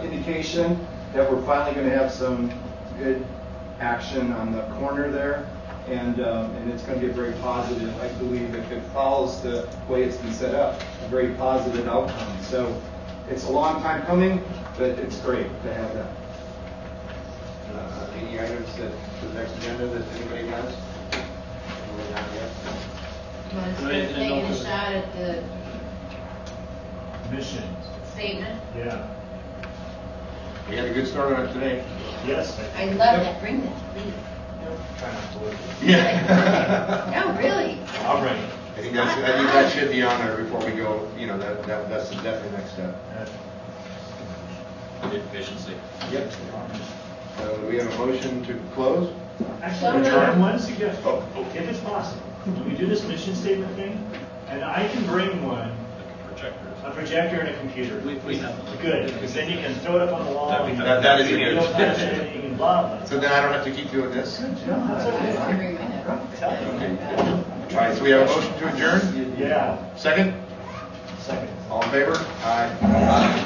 Speaker 4: indication that we're finally going to have some good action on the corner there. And it's going to be a very positive, I believe, if it follows the way it's been set up, a very positive outcome. So it's a long time coming, but it's great to have that.
Speaker 1: Any items that, for the next agenda that anybody has? Anybody not yet?
Speaker 3: You want to start taking a shot at the
Speaker 8: Mission.
Speaker 3: statement?
Speaker 8: Yeah.
Speaker 1: We had a good start on it today.
Speaker 8: Yes.
Speaker 3: I love that, bring that, please.
Speaker 8: Try not to lose it.
Speaker 1: Yeah.
Speaker 3: No, really.
Speaker 8: I'll bring it.
Speaker 1: I think that should be on there before we go, you know, that's definitely the next step.
Speaker 10: Efficiency.
Speaker 1: Yep. Do we have a motion to close?
Speaker 8: Actually, I have one suggestion.
Speaker 1: Oh.
Speaker 8: If it's possible, when we do this mission statement thing, and I can bring one, a projector and a computer.
Speaker 10: We have.
Speaker 8: Good, because then you can throw it up on the wall.
Speaker 1: That is a
Speaker 8: You
Speaker 1: good.
Speaker 8: don't touch anything and blah, blah.
Speaker 1: So then I don't have to keep doing this?
Speaker 8: Good job.
Speaker 3: I was going to bring mine up.
Speaker 8: Tell me.
Speaker 1: All right, so we have a motion to adjourn?
Speaker 8: Yeah.
Speaker 1: Second?
Speaker 8: Second.
Speaker 1: All in favor? Aye.